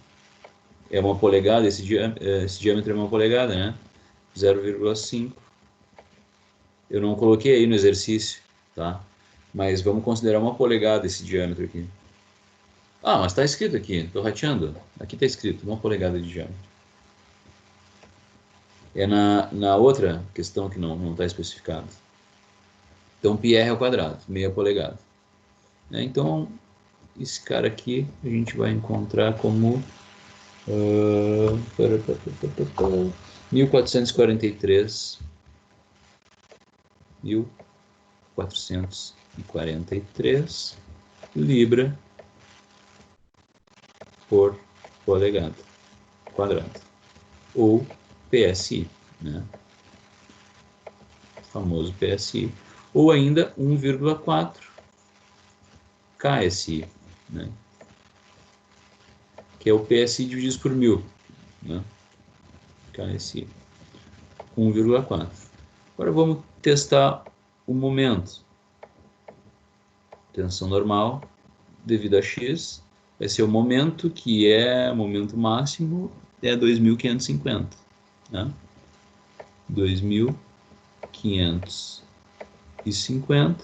é uma polegada, esse diâmetro é uma polegada, né? 0,5. Eu não coloquei aí no exercício, tá? Mas vamos considerar uma polegada esse diâmetro aqui. Ah, mas está escrito aqui, estou rateando. Aqui está escrito, uma polegada de diâmetro. É na outra questão que não está especificado. Então, πr ao quadrado, meia polegada. Então, esse cara aqui a gente vai encontrar como 1443 libra por polegada quadrada, ou PSI, né? O famoso PSI, ou ainda 1,4 KSI, né? Que é o PSI dividido por 1000, né? KSI, 1,4. Agora vamos testar o momento. Tensão normal devido a X vai ser o momento, que é o momento máximo, é 2.550, né? 2.550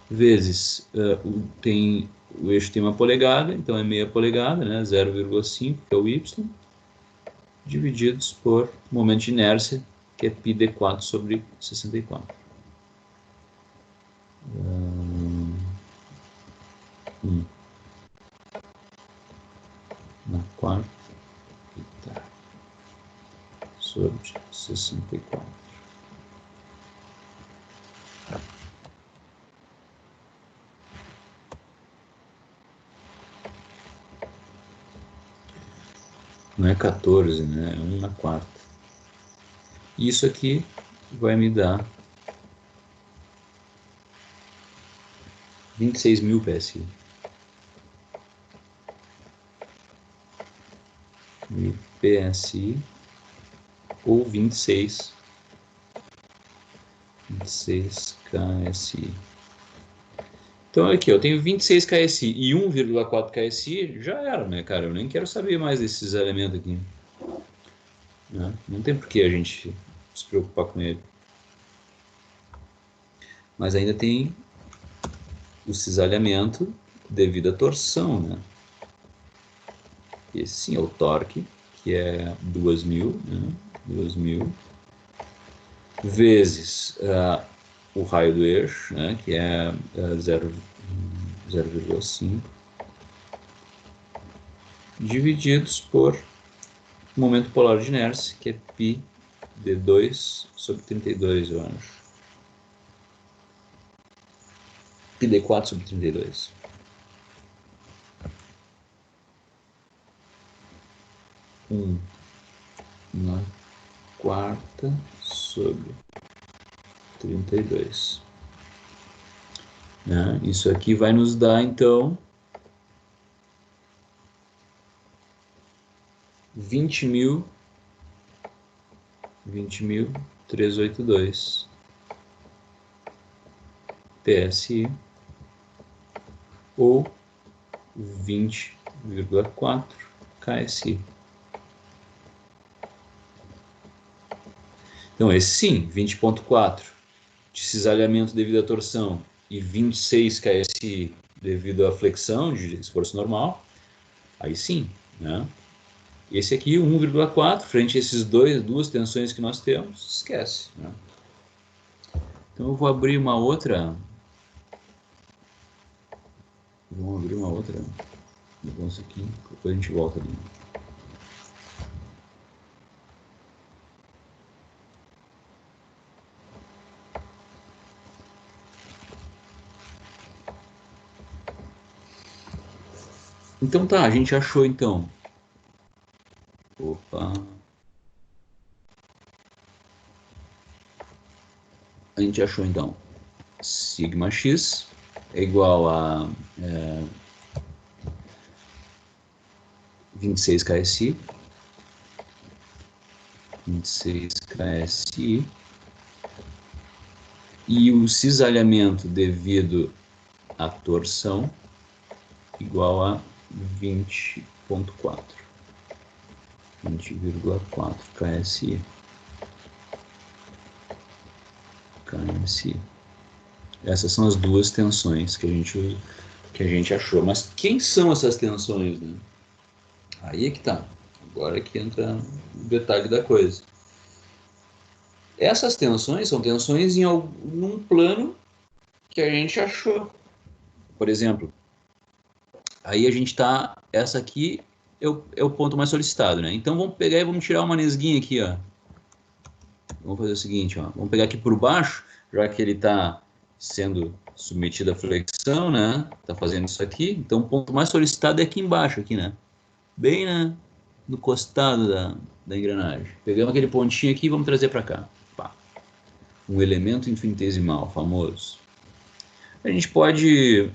vezes o eixo tem uma polegada, então é meia polegada, né? 0,5, que é o Y, divididos por momento de inércia, que é πd4 sobre 64. Na quarta sobre 64. Não é 14, né? É 1 na quarta. Isso aqui vai me dar 26.000 PSI. PSI ou 26 KSI. Então aqui, eu tenho 26 KSI e 1,4 KSI, já era, né, cara? Eu nem quero saber mais desses elementos aqui. Não tem por que a gente se preocupar com ele. Mas ainda tem o cisalhamento devido à torção, né? Esse sim é o torque, que é 2.000, né? 2.000 vezes o raio do eixo, né? Que é 0,5, divididos por momento polar de inércia, que é π de 2 sobre 32, eu acho. Π de 4 sobre 32. Na quarta sobre 32. Né? Isso aqui vai nos dar, então, 20.382 PSI ou 20,4 KSI. Então, esse sim, 20,4 de cisalhamento devido à torção e 26 KSI devido à flexão de esforço normal, aí sim, né? Esse aqui, 1,4, frente a esses duas tensões que nós temos, esquece, né? Então eu vou abrir uma outra. Vamos abrir uma outra negócio aqui, depois a gente volta ali. Então tá, a gente achou então. Opa. A gente achou então sigma x é igual a 26 KSI. 26 KSI. E o cisalhamento devido à torção igual a 20,4. 20,4 KSI. KSI. Essas são as duas tensões que a gente achou. Mas quem são essas tensões, né? Aí é que tá. Agora que entra o detalhe da coisa. Essas tensões são tensões em algum plano que a gente achou. Por exemplo, aí a gente tá... Essa aqui é o ponto mais solicitado, né? Então vamos pegar e vamos tirar uma nesguinha aqui, ó. Vamos fazer o seguinte, ó. Vamos pegar aqui por baixo, já que ele está sendo submetido à flexão, né? Está fazendo isso aqui. Então o ponto mais solicitado é aqui embaixo, aqui, né? Bem, né? No costado da engrenagem. Pegamos aquele pontinho aqui e vamos trazer para cá. Pá. Um elemento infinitesimal, famoso. A gente pode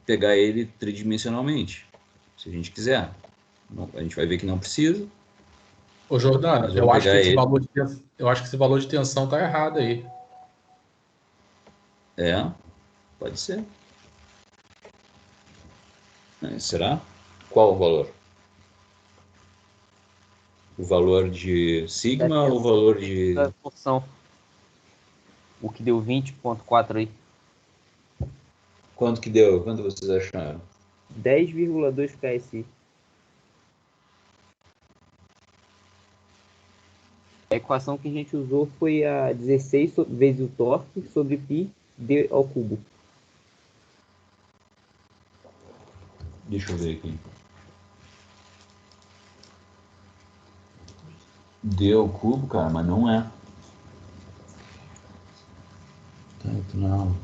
pegar ele tridimensionalmente, se a gente quiser. A gente vai ver que não precisa. Ô, Jordano, Mas eu vamos acho que pegar esse ele. valor eu acho que esse valor de tensão tá errado aí. É, pode ser. Será? Qual o valor? O valor de sigma ou o valor de... Da torção. O que deu 20,4 aí. Quanto que deu? Quanto vocês acharam? 10,2 KSI. A equação que a gente usou foi a 16 vezes o torque sobre π d ao cubo. Deixa eu ver aqui. D ao cubo, cara, mas não é. Não.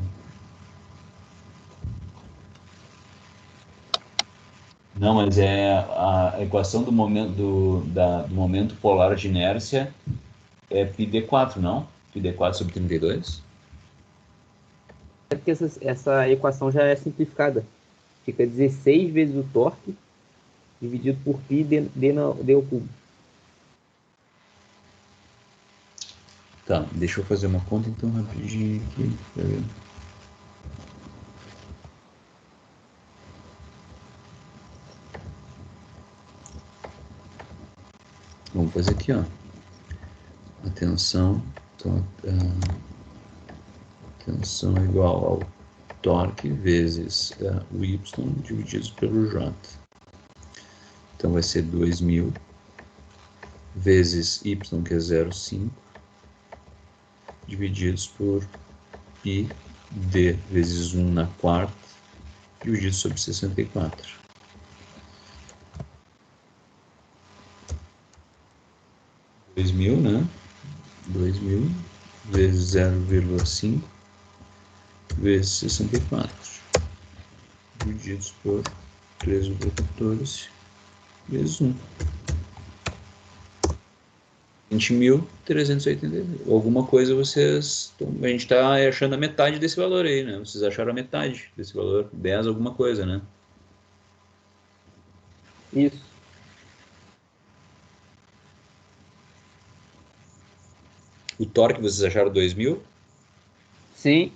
Não, mas é a equação do momento, do momento polar de inércia é πd4, não? πd4 sobre 32? É porque essa equação já é simplificada. Fica 16 vezes o torque dividido por π d ao cubo. Tá, deixa eu fazer uma conta então rapidinho aqui. Vamos fazer aqui, ó. Atenção. Então, tensão é igual ao torque vezes o y dividido pelo j. Então vai ser 2000 vezes y, que é 0,5, divididos por π d vezes 1 na quarta, dividido sobre 64. Dois mil, né? 2000 vezes 0,5 vezes 64, divididos por 13,14 vezes 1. 20.380. Alguma coisa vocês... A gente está achando a metade desse valor aí, né? Vocês acharam a metade desse valor. 10 alguma coisa, né? Isso. O torque vocês acharam 2000? Sim.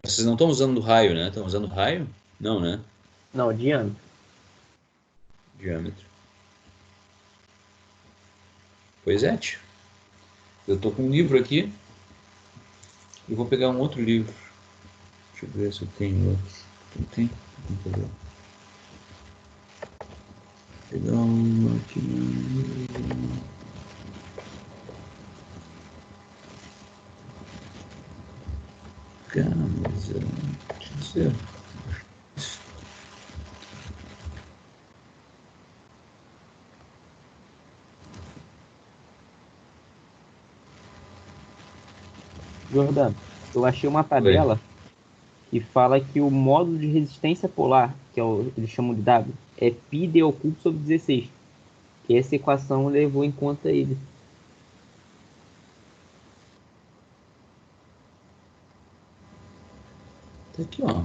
Vocês não estão usando raio, né? Estão usando raio? Não, né? Não, diâmetro. Diâmetro. Pois é, tio. Eu tô com um livro aqui. E vou pegar um outro livro. Deixa eu ver se eu tenho outro. Não tem? Vamos pegar. Pegar um aqui. Cara, mas deixa eu dizer. Jordano, eu achei uma tabela e fala que o módulo de resistência polar, que eles chamam de W, é πd ao cubo sobre 16. Que essa equação levou em conta ele. Tá aqui, ó.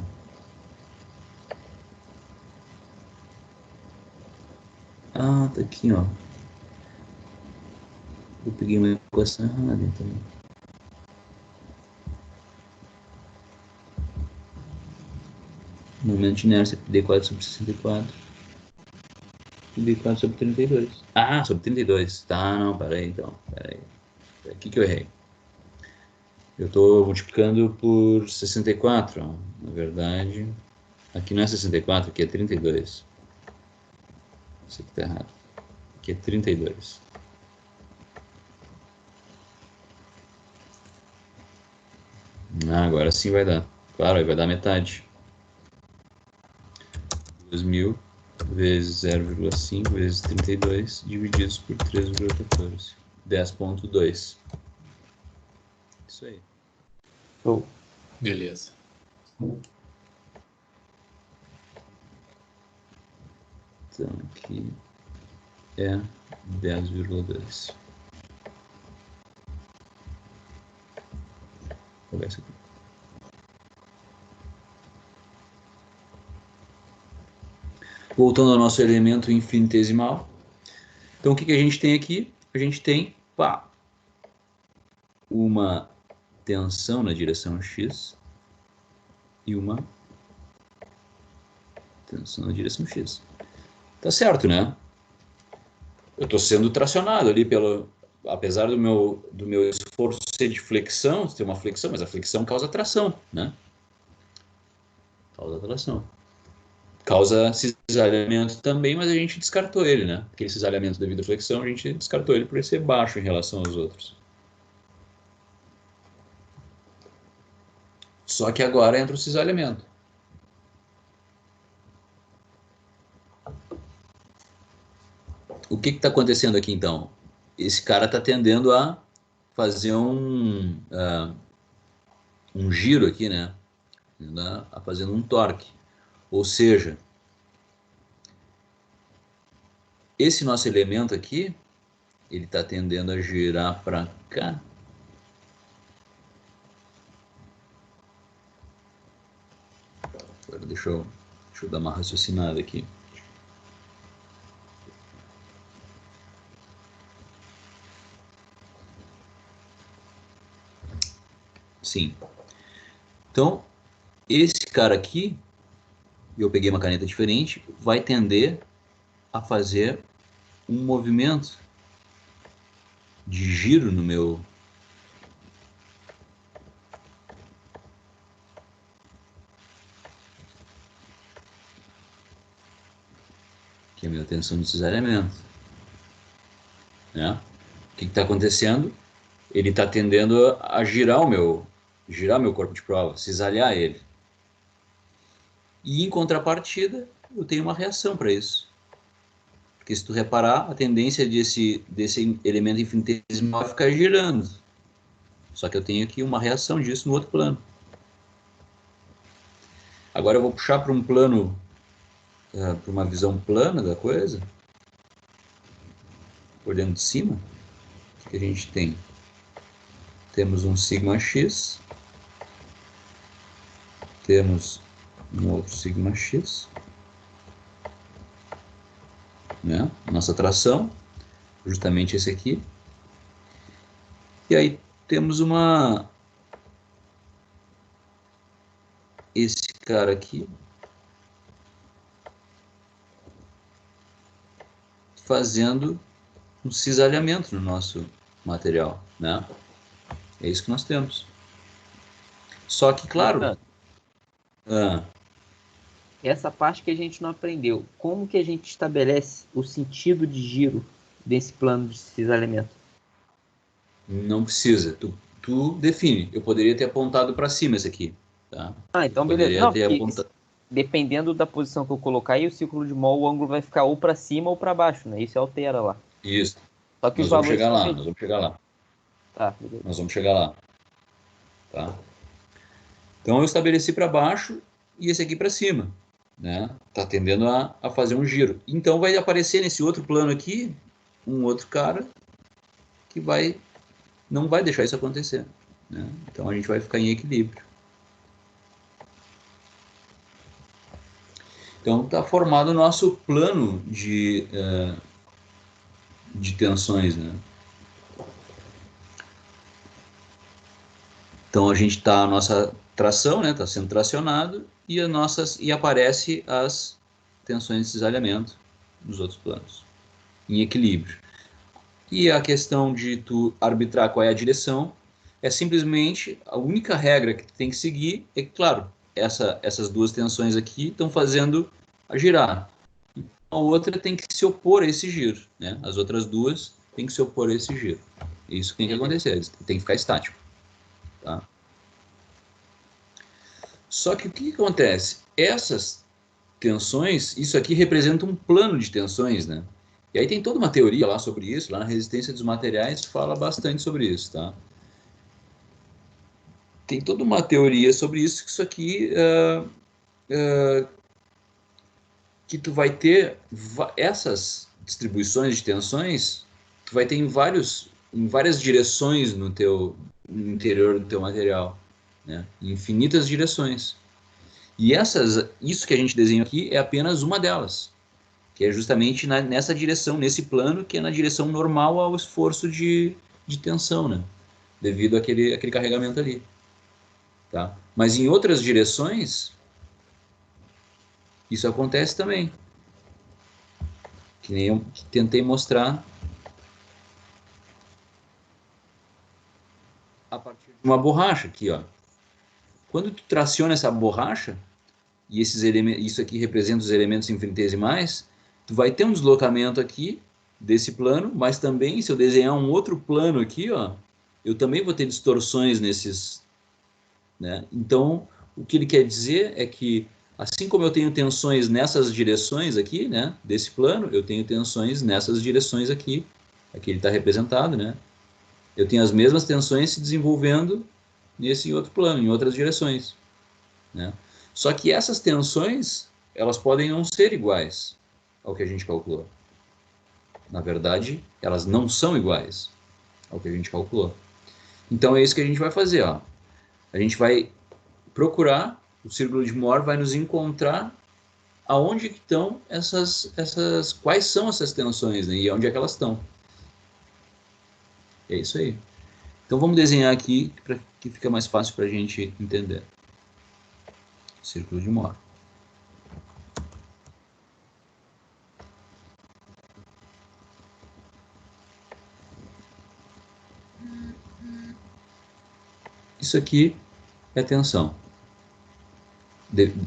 Ah, tá aqui, ó. Eu peguei uma equação errada, então. Momento de inércia, d4 sobre 64. d4 sobre 32. Ah, sobre 32. Tá, não, peraí, então. Peraí. Aqui que eu errei. Eu estou multiplicando por 64, ó. Na verdade. Aqui não é 64, aqui é 32. Isso aqui tá errado. Aqui é 32. Ah, agora sim vai dar. Claro, aí vai dar metade. 2.000 vezes 0,5 vezes 32 divididos por 3,14. 10,2. Isso aí. Show. Beleza. Então aqui é 10,2. Vou ver isso aqui. Voltando ao nosso elemento infinitesimal. Então, o que a gente tem aqui? A gente tem uma tensão na direção x e uma tensão na direção x. Tá certo, né? Eu estou sendo tracionado ali pelo... Apesar do meu esforço ser de flexão, ter uma flexão, mas a flexão causa tração, né? Causa tração. Causa cisalhamento também, mas a gente descartou ele, né? Aquele cisalhamento devido à flexão, a gente descartou ele por ele ser baixo em relação aos outros. Só que agora entra o cisalhamento. O que está acontecendo aqui, então? Esse cara está tendendo a fazer um giro aqui, né? Fazendo um torque. Ou seja, esse nosso elemento aqui, ele está tendendo a girar para cá. Agora deixa eu dar uma raciocinada aqui. Sim. Então, esse cara aqui, eu peguei uma caneta diferente, vai tender a fazer um movimento de giro no meu... que é a minha tensão de cisalhamento. Né? O que está acontecendo? Ele está tendendo a girar meu corpo de prova, cisalhar ele. E em contrapartida, eu tenho uma reação para isso. Porque se tu reparar, a tendência desse elemento infinitesimal é ficar girando. Só que eu tenho aqui uma reação disso no outro plano. Agora eu vou puxar para um plano, para uma visão plana da coisa. Olhando de cima, o que a gente tem? Temos um σx, temos um outro σx, né? Nossa tração, justamente esse aqui. E aí temos esse cara aqui fazendo um cisalhamento no nosso material, né? É isso que nós temos. Só que, claro... Essa parte que a gente não aprendeu, como que a gente estabelece o sentido de giro desse plano de cisalhamento? Não precisa. Tu define. Eu poderia ter apontado para cima esse aqui. Tá? Então beleza. Não, dependendo da posição que eu colocar aí, o círculo de mol, o ângulo vai ficar ou para cima ou para baixo, né? Isso altera lá. Isso. Só que nós vamos chegar lá, Tá, beleza. Nós vamos chegar lá. Tá? Então, eu estabeleci para baixo e esse aqui para cima, né? Tá tendendo a fazer um giro. Então, vai aparecer nesse outro plano aqui, um outro cara que não vai deixar isso acontecer, né? Então, a gente vai ficar em equilíbrio. Então, está formado o nosso plano de tensões, né? Então, a gente está, a nossa tração, né? Está sendo tracionado e aparece as tensões de cisalhamento nos outros planos, em equilíbrio. E a questão de tu arbitrar qual é a direção é simplesmente a única regra que tu tem que seguir é que, claro, essas duas tensões aqui estão fazendo a girar. A outra tem que se opor a esse giro, né? As outras duas têm que se opor a esse giro. Isso tem que acontecer, tem que ficar estático, tá? Só que o que acontece? Essas tensões, isso aqui representa um plano de tensões, né? E aí tem toda uma teoria lá sobre isso, lá na resistência dos materiais fala bastante sobre isso, tá? Tem toda uma teoria sobre isso, que isso aqui que tu vai ter essas distribuições de tensões, tu vai ter em várias direções no interior do teu material, né? Em infinitas direções. E isso que a gente desenha aqui é apenas uma delas, que é justamente nessa direção, nesse plano, que é na direção normal ao esforço de tensão, né? Devido àquele carregamento ali. Tá? Mas em outras direções, isso acontece também. Que nem eu tentei mostrar a partir de uma borracha aqui, ó. Quando tu traciona essa borracha, e isso aqui representa os elementos infinitesimais, tu vai ter um deslocamento aqui desse plano, mas também, se eu desenhar um outro plano aqui, ó, eu também vou ter distorções nesses, né? Então, o que ele quer dizer é que, assim como eu tenho tensões nessas direções aqui, né, desse plano, eu tenho tensões nessas direções aqui. Aqui ele está representado, né? Eu tenho as mesmas tensões se desenvolvendo nesse outro plano, em outras direções, né? Só que essas tensões, elas podem não ser iguais ao que a gente calculou. Na verdade, elas não são iguais ao que a gente calculou. Então é isso que a gente vai fazer, ó. A gente vai procurar, o círculo de Mohr vai nos encontrar aonde que estão quais são essas tensões, né? E onde é que elas estão. É isso aí. Então vamos desenhar aqui para que fica mais fácil para a gente entender. Círculo de Mohr. Isso aqui é tensão.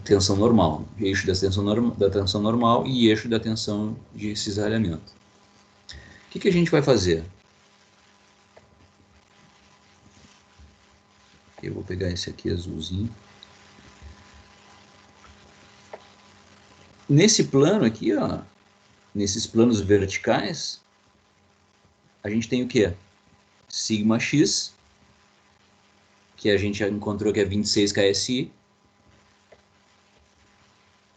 Tensão normal. Eixo da tensão normal e eixo da tensão de cisalhamento. O que a gente vai fazer? Eu vou pegar esse aqui azulzinho. Nesse plano aqui, ó, nesses planos verticais, a gente tem o quê? Sigma x, que a gente já encontrou que é 26 KSI.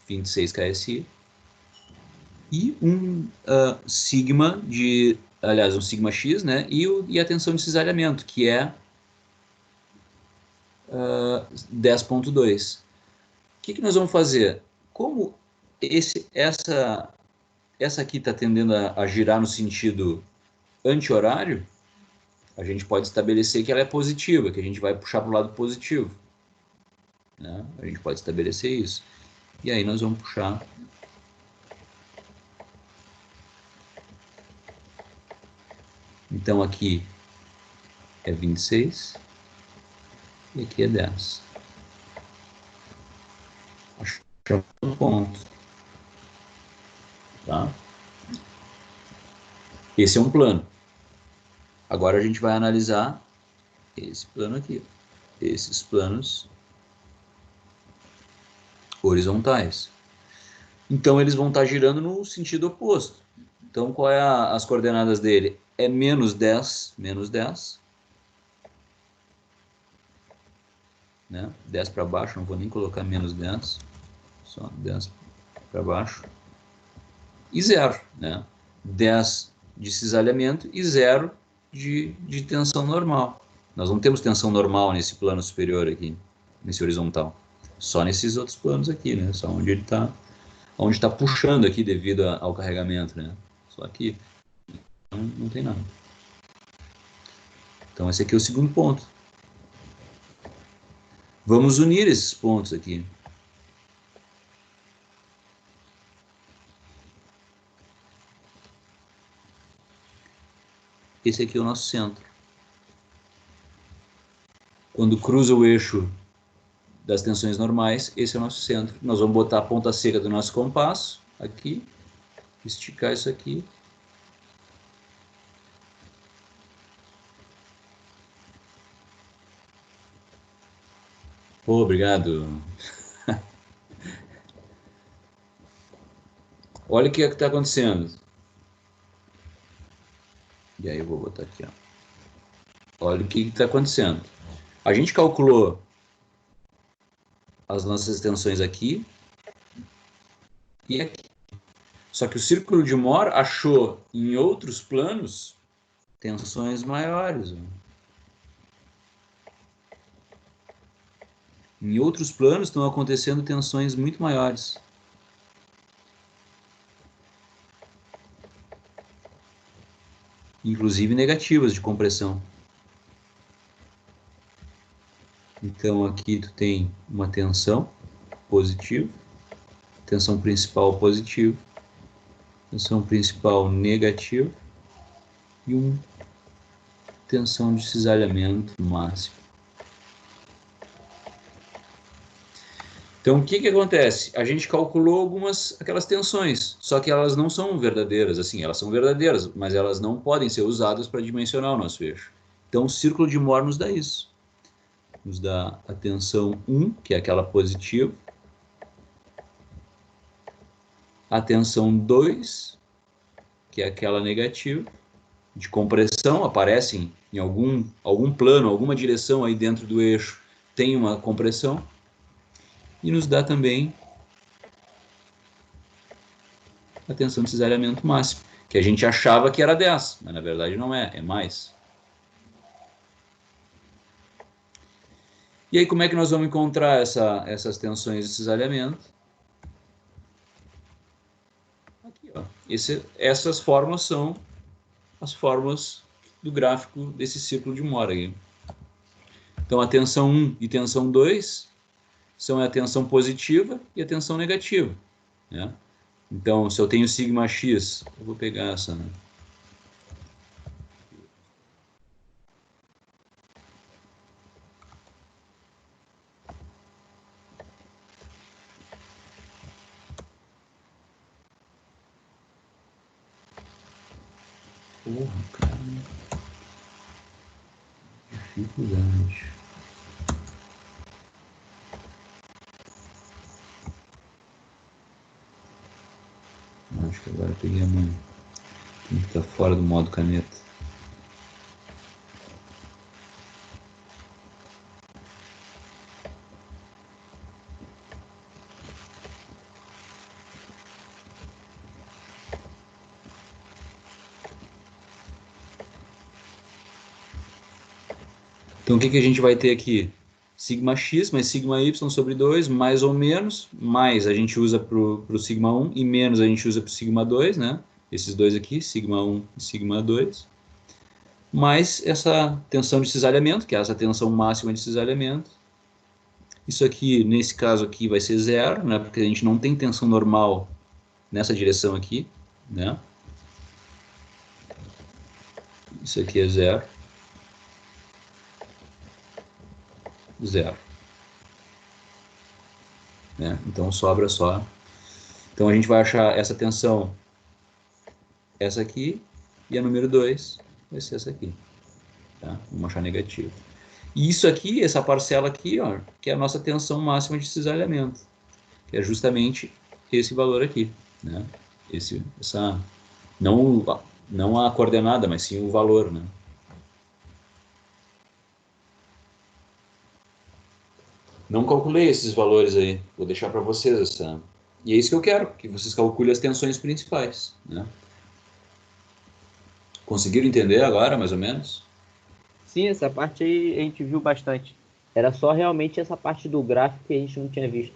26 KSI. E um sigma um sigma x, né? E a tensão de cisalhamento, que é 10.2. O que nós vamos fazer? Como essa aqui está tendendo a girar no sentido anti-horário, a gente pode estabelecer que ela é positiva, que a gente vai puxar para o lado positivo, né? A gente pode estabelecer isso. E aí nós vamos puxar. Então aqui é 26 e aqui é 10. Achamos um ponto. Tá? Esse é um plano. Agora a gente vai analisar esse plano aqui. Esses planos horizontais. Então eles vão estar girando no sentido oposto. Então qual é as coordenadas dele? É menos 10, né? 10 para baixo, não vou nem colocar menos 10, só 10 para baixo. E 0, né? 10 de cisalhamento e 0 de tensão normal. Nós não temos tensão normal nesse plano superior aqui, nesse horizontal. Só nesses outros planos aqui, né? Só onde ele está, onde está puxando aqui devido ao carregamento, né? Só aqui não tem nada. Então esse aqui é o segundo ponto. Vamos unir esses pontos aqui. Esse aqui é o nosso centro. Quando cruza o eixo das tensões normais, esse é o nosso centro. Nós vamos botar a ponta seca do nosso compasso aqui, esticar isso aqui. Oh, obrigado. Olha o que está acontecendo. E aí eu vou botar aqui, ó. Olha o que está acontecendo. A gente calculou as nossas tensões aqui e aqui. Só que o círculo de Mohr achou em outros planos tensões maiores. Em outros planos estão acontecendo tensões muito maiores. Inclusive negativas de compressão. Então aqui tu tem uma tensão positiva, tensão principal positiva, tensão principal negativa e uma tensão de cisalhamento máximo. Então o que acontece? A gente calculou aquelas tensões, só que elas não são verdadeiras, assim, elas são verdadeiras, mas elas não podem ser usadas para dimensionar o nosso eixo. Então o círculo de Mohr nos dá isso. Nos dá a tensão 1, que é aquela positiva, a tensão 2, que é aquela negativa, de compressão, aparecem em algum plano, alguma direção aí dentro do eixo, tem uma compressão, e nos dá também a tensão de cisalhamento máximo, que a gente achava que era 10, mas na verdade não é, é mais. E aí como é que nós vamos encontrar essas tensões de cisalhamento? Aqui, ó. Essas fórmulas são as fórmulas do gráfico desse círculo de Mohr aí. Então a tensão 1 e tensão 2 são a tensão positiva e a tensão negativa, né? Então, se eu tenho sigma x, eu vou pegar essa, né? Porra, cara. Dificuldade. Acho que agora eu peguei a mão. Tem que estar fora do modo caneta. Então o que a gente vai ter aqui? Sigma x mais sigma y sobre 2, mais ou menos, mais a gente usa para o sigma 1 e menos a gente usa para o sigma 2, né? Esses dois aqui, sigma 1 e sigma 2. Mais essa tensão de cisalhamento, que é essa tensão máxima de cisalhamento. Isso aqui, nesse caso aqui, vai ser 0, né? Porque a gente não tem tensão normal nessa direção aqui, né? Isso aqui é 0. 0. Né? Então sobra só. Então a gente vai achar essa tensão, essa aqui, e a número 2 vai ser essa aqui. Tá? Vamos achar negativo. E isso aqui, essa parcela aqui, ó, que é a nossa tensão máxima de cisalhamento, que é justamente esse valor aqui. Né? Não a coordenada, mas sim o valor. Né? Não calculei esses valores aí. Vou deixar para vocês essa. E é isso que eu quero, que vocês calculem as tensões principais, né? Conseguiram entender agora, mais ou menos? Sim, essa parte aí a gente viu bastante. Era só realmente essa parte do gráfico que a gente não tinha visto.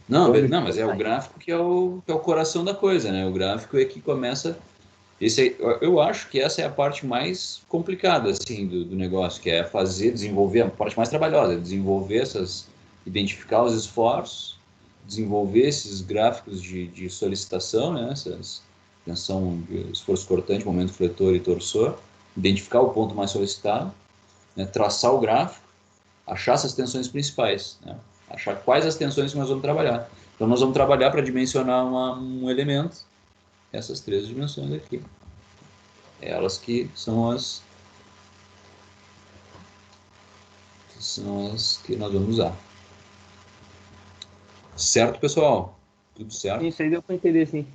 Não, Como não, mas é o expressar. gráfico que é o coração da coisa, né? O gráfico é que começa. Eu acho que essa é a parte mais complicada, assim, do negócio, que é desenvolver, a parte mais trabalhosa, desenvolver identificar os esforços, desenvolver esses gráficos de solicitação, né? Essas tensão, esforço cortante, momento fletor e torsor, identificar o ponto mais solicitado, né? Traçar o gráfico, achar essas tensões principais, né? Achar quais as tensões que nós vamos trabalhar. Então, nós vamos trabalhar para dimensionar um elemento, essas 3 dimensões aqui. Elas que são as que nós vamos usar. Certo, pessoal? Tudo certo? Isso aí deu para entender, sim.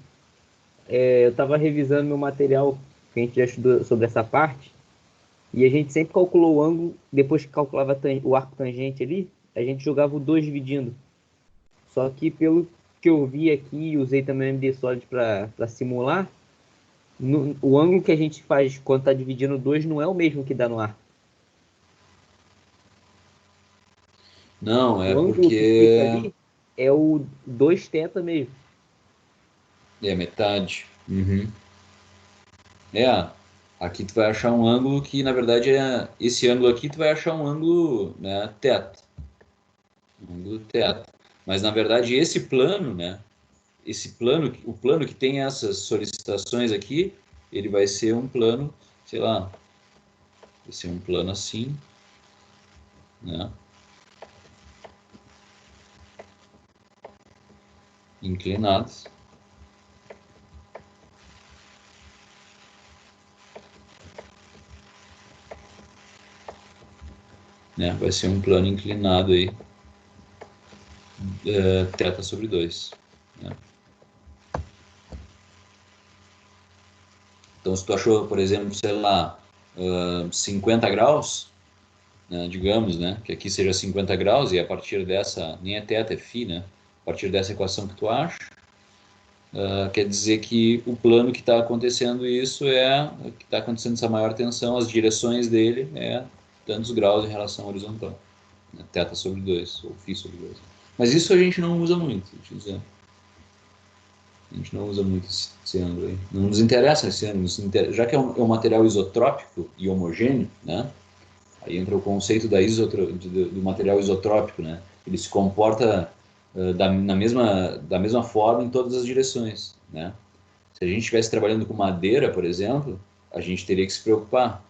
Eu estava revisando meu material que a gente já estudou sobre essa parte, e a gente sempre calculou o ângulo, depois que calculava o arco tangente ali, a gente jogava o 2 dividindo. Só que pelo que eu vi aqui e usei também o MD-Solid para simular, o ângulo que a gente faz quando está dividindo 2 não é o mesmo que dá no arco. Não, é O ângulo que fica porque ali é o 2θ mesmo. é metade. Uhum. Aqui tu vai achar um ângulo que, na verdade, esse ângulo aqui tu vai achar um ângulo, né, θ. Um ângulo θ. Mas, na verdade, esse plano, né, o plano que tem essas solicitações aqui, ele vai ser um plano, sei lá, vai ser um plano assim, né, inclinado. Né, vai ser um plano inclinado aí, θ sobre 2. Né? Então, se tu achou, por exemplo, sei lá, 50 graus, né, digamos, né, que aqui seja 50 graus, e a partir dessa, nem é θ, é φ, né, a partir dessa equação que tu acha, quer dizer que o plano que está acontecendo isso que está acontecendo essa maior tensão, as direções dele é tantos graus em relação à horizontal. Né, θ sobre 2, ou φ sobre 2. Mas isso a gente não usa muito, deixa eu dizer. A gente não usa muito esse ângulo aí. Não nos interessa esse ângulo. Já que é um material isotrópico e homogêneo, né? Aí entra o conceito do material isotrópico, né? Ele se comporta da mesma forma em todas as direções, né? Se a gente estivesse trabalhando com madeira, por exemplo, a gente teria que se preocupar,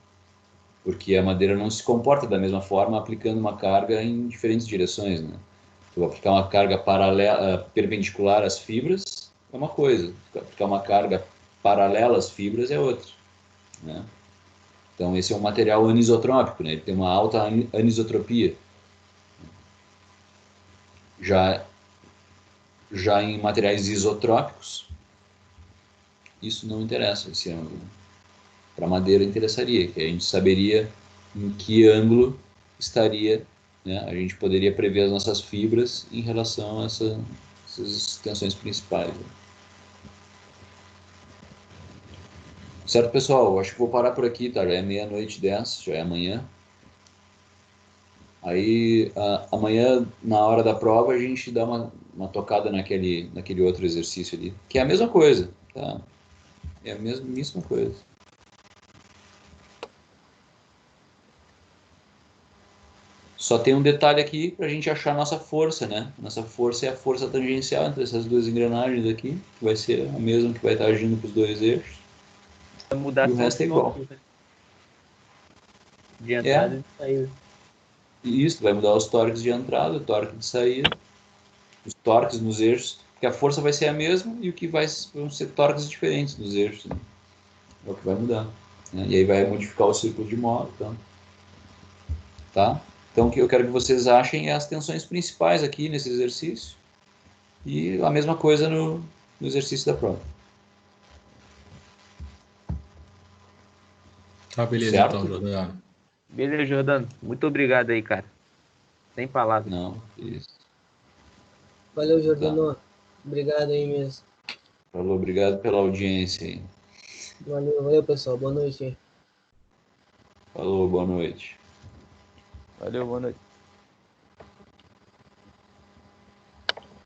porque a madeira não se comporta da mesma forma aplicando uma carga em diferentes direções, né? Eu vou aplicar uma carga paralela, perpendicular às fibras é uma coisa, aplicar uma carga paralela às fibras é outra, né? Então esse é um material anisotrópico, né? Ele tem uma alta anisotropia. Já, já em materiais isotrópicos, isso não interessa, esse ângulo. Para madeira interessaria, que a gente saberia em que ângulo estaria, né? A gente poderia prever as nossas fibras em relação a essas tensões principais. Né? Certo, pessoal? Acho que vou parar por aqui, tá? Já é 00:10, já é amanhã. Aí, amanhã, na hora da prova, a gente dá uma tocada naquele outro exercício ali, que é a mesma coisa, tá? É a mesma coisa. Só tem um detalhe aqui para a gente achar a nossa força, né? Nossa força é a força tangencial entre essas duas engrenagens aqui, que vai ser a mesma que vai estar agindo com os dois eixos. Vai mudar E o só resto os é igual. torques, né? De entrada e de saída. E isso vai mudar os torques de entrada, o torque de saída, os torques nos eixos, porque a força vai ser a mesma e vão ser torques diferentes nos eixos. Né? É o que vai mudar. Né? E aí vai modificar o círculo de mola. Tá? Então, o que eu quero que vocês achem é as tensões principais aqui nesse exercício e a mesma coisa no exercício da prova. Tá, beleza Certo? então, Jordano. Beleza, Jordano. Muito obrigado aí, cara. Sem palavras. Não, isso. Valeu, Jordano. Obrigado aí mesmo. Falou, obrigado pela audiência aí. Valeu, pessoal. Boa noite aí. Falou, boa noite. Valeu, boa noite.